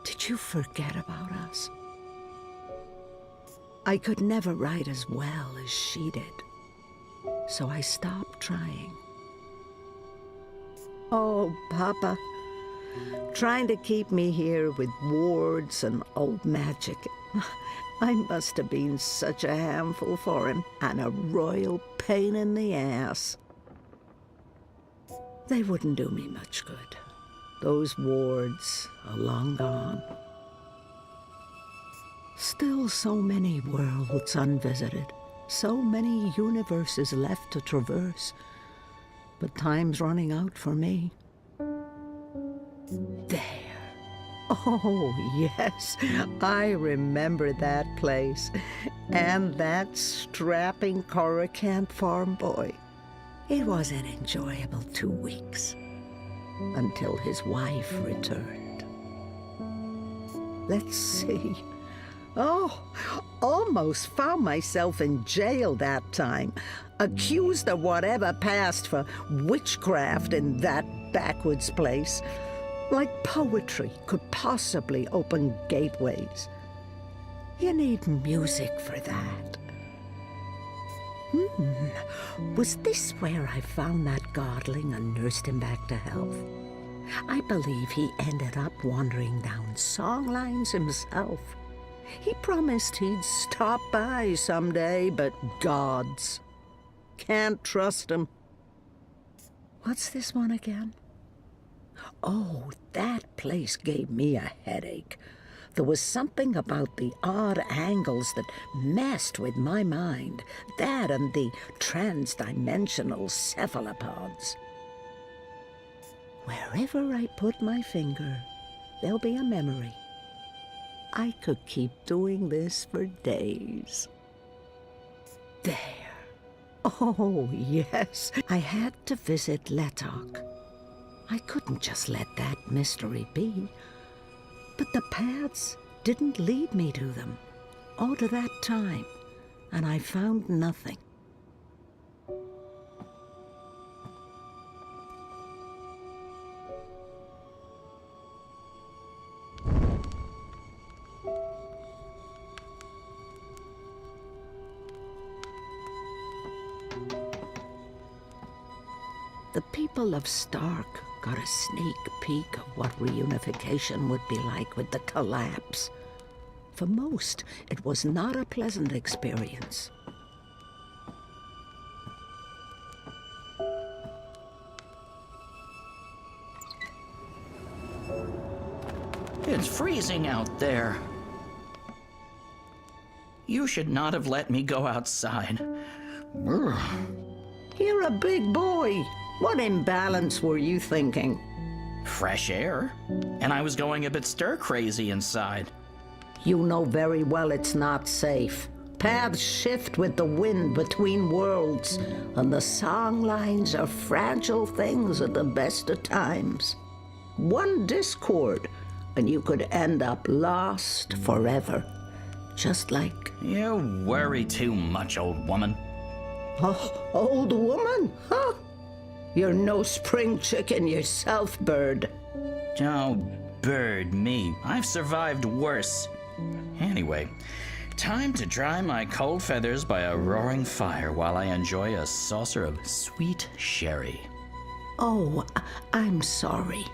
Did you forget about us? I could never write as well as she did, so I stopped trying. Oh, Papa, trying to keep me here with wards and old magic. I must have been such a handful for him, and a royal pain in the ass. They wouldn't do me much good. Those wards are long gone. Still so many worlds unvisited, so many universes left to traverse. But time's running out for me. There. Oh, yes, I remember that place. And that strapping Coruscant farm boy. It was an enjoyable 2 weeks, until his wife returned. Let's see. Oh, almost found myself in jail that time, accused of whatever passed for witchcraft in that backwoods place. Like poetry could possibly open gateways. You need music for that. Was this where I found that godling and nursed him back to health? I believe he ended up wandering down songlines himself. He promised he'd stop by someday, but gods. Can't trust him. What's this one again? Oh, that place gave me a headache. There was something about the odd angles that messed with my mind. That and the trans-dimensional cephalopods. Wherever I put my finger, there'll be a memory. I could keep doing this for days. There. Oh, yes. I had to visit Letok. I couldn't just let that mystery be. But the paths didn't lead me to them, all to that time, and I found nothing. The people of Stark got a sneak peek of what reunification would be like with the collapse. For most, it was not a pleasant experience. It's freezing out there. You should not have let me go outside. Brr. You're a big boy. What imbalance were you thinking? Fresh air. And I was going a bit stir-crazy inside. You know very well it's not safe. Paths shift with the wind between worlds, and the song lines are fragile things at the best of times. One discord, and you could end up lost forever. Just like... You worry too much, old woman. Oh, old woman? Huh? You're no spring chicken yourself, bird. Oh, bird me. I've survived worse. Anyway, time to dry my cold feathers by a roaring fire while I enjoy a saucer of sweet sherry. Oh, I'm sorry.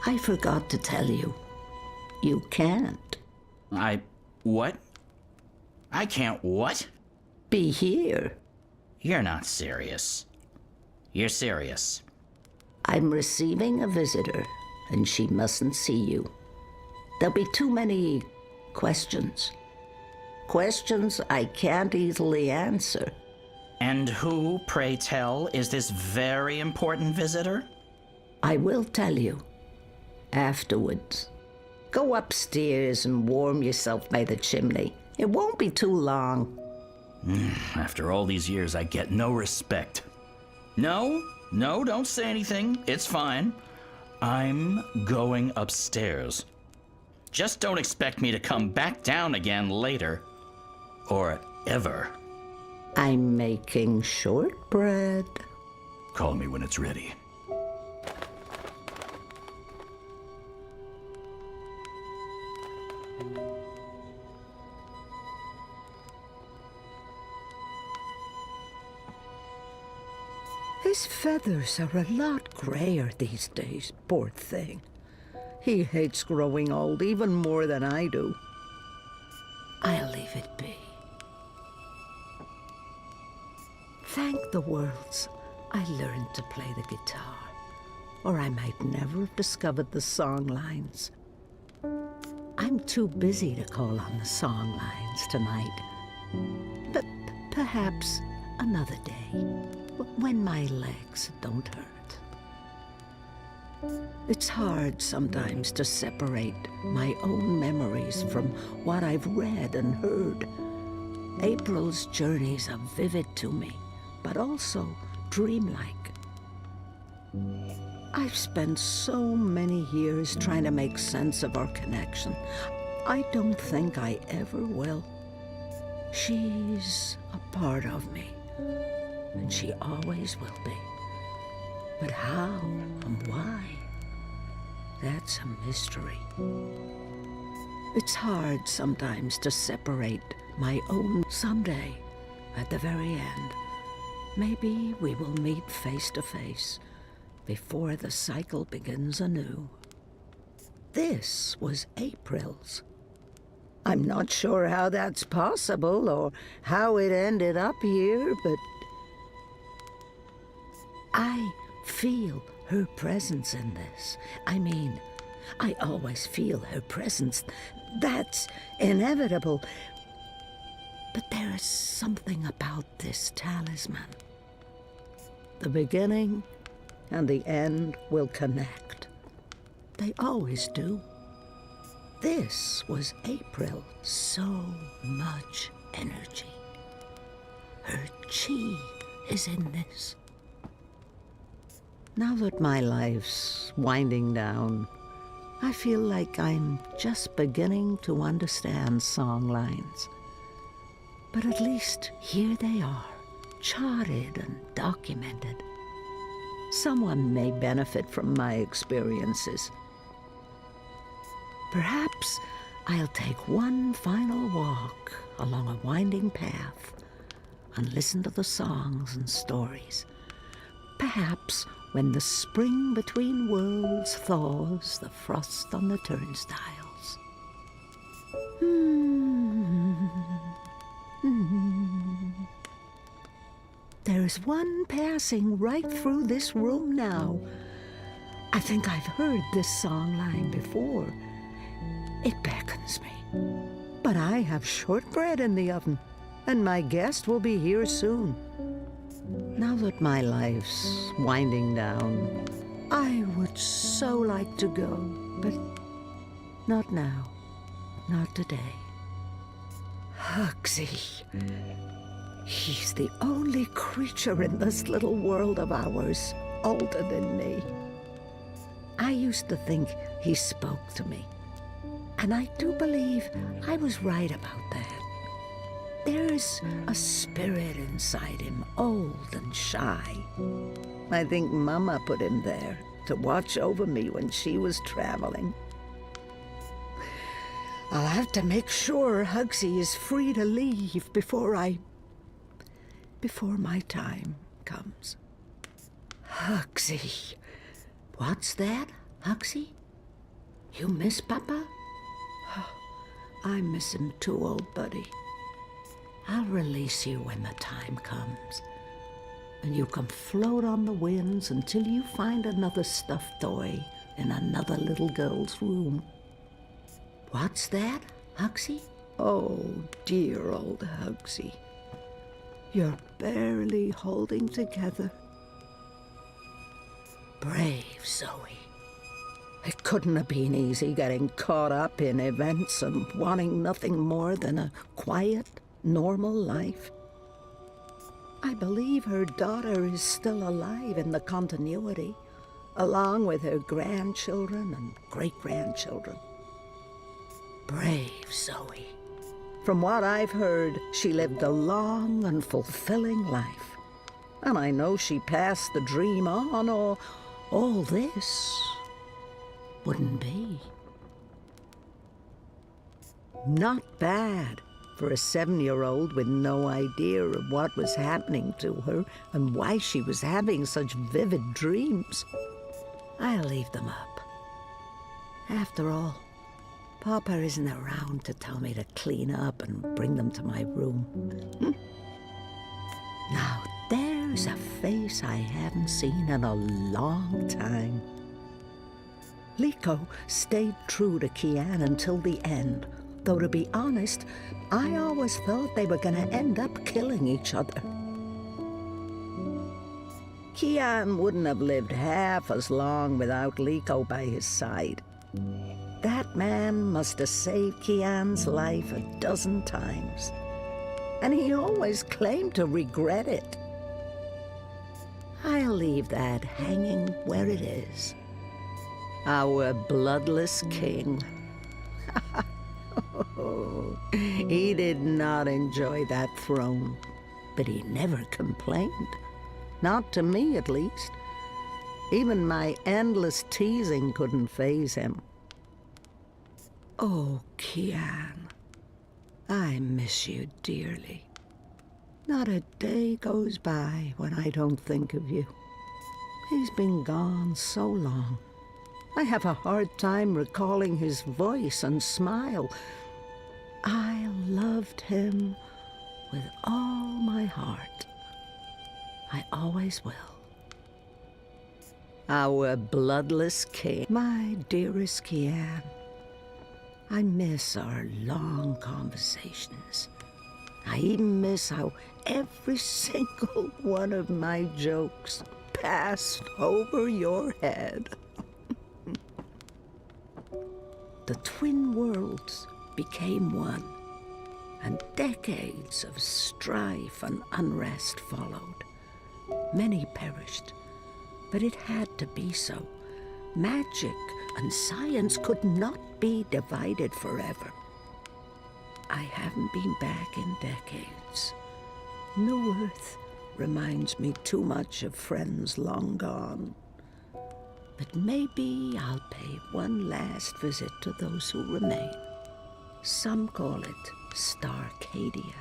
I forgot to tell you. You can't. What? I can't what? Be here. You're not serious. You're serious. I'm receiving a visitor, and she mustn't see you. There'll be too many questions. Questions I can't easily answer. And who, pray tell, is this very important visitor? I will tell you. Afterwards. Go upstairs and warm yourself by the chimney. It won't be too long. After all these years, I get no respect. No, don't say anything. It's fine. I'm going upstairs. Just don't expect me to come back down again later. Or ever. I'm making shortbread. Call me when it's ready. His feathers are a lot grayer these days, poor thing. He hates growing old even more than I do. I'll leave it be. Thank the worlds I learned to play the guitar, or I might never have discovered the song lines. I'm too busy to call on the song lines tonight, but perhaps another day, when my legs don't hurt. It's hard sometimes to separate my own memories from what I've read and heard. April's journeys are vivid to me, but also dreamlike. I've spent so many years trying to make sense of our connection. I don't think I ever will. She's a part of me, and she always will be. But how and why? That's a mystery. It's hard sometimes to separate my own someday. At the very end, maybe we will meet face to face before the cycle begins anew. This was April's. I'm not sure how that's possible or how it ended up here, but I feel her presence in this. I mean, I always feel her presence. That's inevitable. But there is something about this talisman. The beginning and the end will connect. They always do. This was April. So much energy. Her chi is in this. Now that my life's winding down, I feel like I'm just beginning to understand song lines. But at least here they are, charted and documented. Someone may benefit from my experiences. Perhaps I'll take one final walk along a winding path and listen to the songs and stories. Perhaps when the spring between worlds thaws the frost on the turnstiles. There's one passing right through this room now. I think I've heard this song line before. It beckons me. But I have shortbread in the oven, and my guest will be here soon. Now that my life's winding down, I would so like to go, but not now, not today. Hugsy. He's the only creature in this little world of ours older than me. I used to think he spoke to me, and I do believe I was right about that. There's a spirit inside him, old and shy. I think Mama put him there to watch over me when she was traveling. I'll have to make sure Hugsy is free to leave before my time comes. Hugsy. What's that, Hugsy? You miss Papa? Oh, I miss him too, old buddy. I'll release you when the time comes, and you can float on the winds until you find another stuffed toy in another little girl's room. What's that, Hugsy? Oh, dear old Hugsy. You're barely holding together. Brave Zoe. It couldn't have been easy getting caught up in events and wanting nothing more than a quiet, normal life. I believe her daughter is still alive in the continuity, along with her grandchildren and great-grandchildren. Brave Zoe. From what I've heard, she lived a long and fulfilling life. And I know she passed the dream on, or all this wouldn't be. Not bad for a 7-year-old with no idea of what was happening to her and why she was having such vivid dreams. I'll leave them up. After all, Papa isn't around to tell me to clean up and bring them to my room. Now there's a face I haven't seen in a long time. Liko stayed true to Kian until the end, though to be honest, I always thought they were gonna end up killing each other. Kian wouldn't have lived half as long without Liko by his side. That man must have saved Kian's life a dozen times, and he always claimed to regret it. I'll leave that hanging where it is. Our bloodless king. He did not enjoy that throne, but he never complained. Not to me, at least. Even my endless teasing couldn't faze him. Oh, Kian, I miss you dearly. Not a day goes by when I don't think of you. He's been gone so long. I have a hard time recalling his voice and smile. I loved him with all my heart. I always will. Our bloodless king, my dearest Kian. I miss our long conversations. I even miss how every single one of my jokes passed over your head. The twin worlds became one, and decades of strife and unrest followed. Many perished, but it had to be so. Magic and science could not be divided forever. I haven't been back in decades. New Earth reminds me too much of friends long gone. But maybe I'll pay one last visit to those who remain. Some call it Starcadia,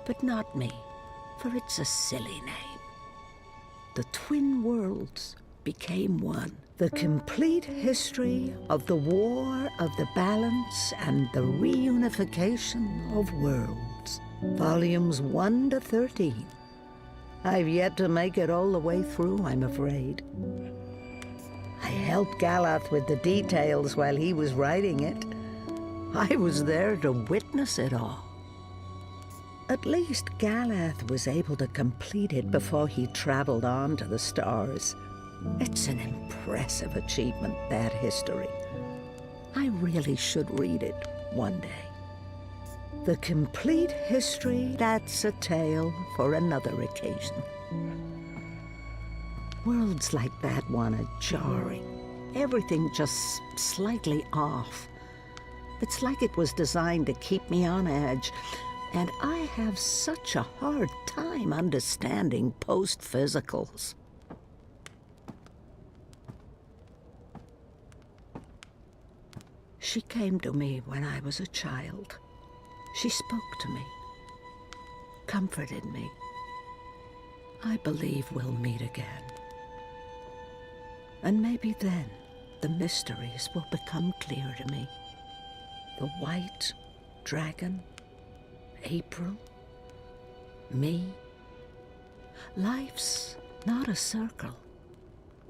but not me, for it's a silly name. The twin worlds became one. The complete history of the War of the Balance and the Reunification of Worlds. Volumes 1 to 13. I've yet to make it all the way through, I'm afraid. I helped Galath with the details while he was writing it. I was there to witness it all. At least Galath was able to complete it before he traveled on to the stars. It's an impressive achievement, that history. I really should read it one day. The complete history, that's a tale for another occasion. Worlds like that one are jarring. Everything just slightly off. It's like it was designed to keep me on edge, and I have such a hard time understanding post-physicals. She came to me when I was a child. She spoke to me, comforted me. I believe we'll meet again. And maybe then the mysteries will become clear to me. The white dragon, April, me. Life's not a circle.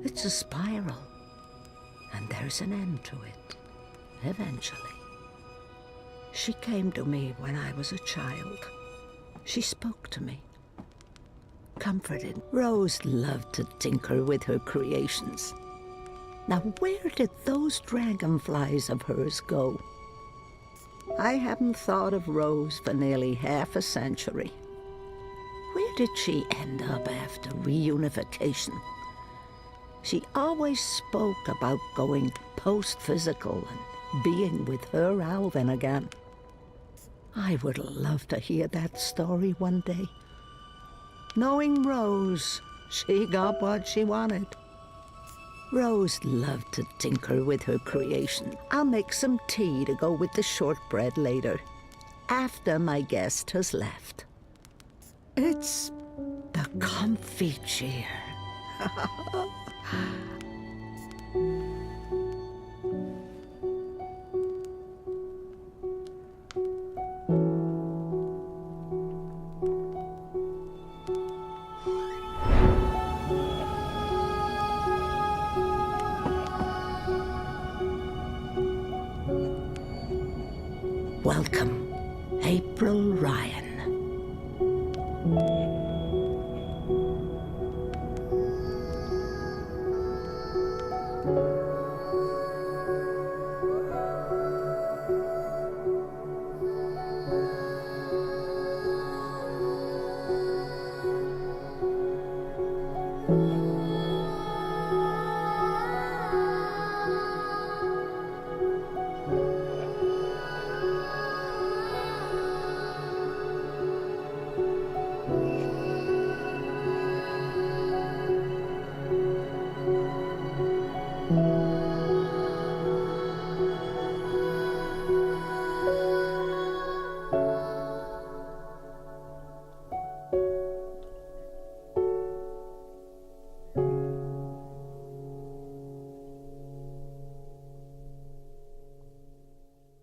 It's a spiral. And there's an end to it, eventually. She came to me when I was a child. She spoke to me, comforted. Rose loved to tinker with her creations. Now, where did those dragonflies of hers go? I haven't thought of Rose for nearly half a century. Where did she end up after reunification? She always spoke about going post-physical and being with her Alvin again. I would love to hear that story one day. Knowing Rose, she got what she wanted. Rose loved to tinker with her creation. I'll make some tea to go with the shortbread later, after my guest has left. It's the comfy chair.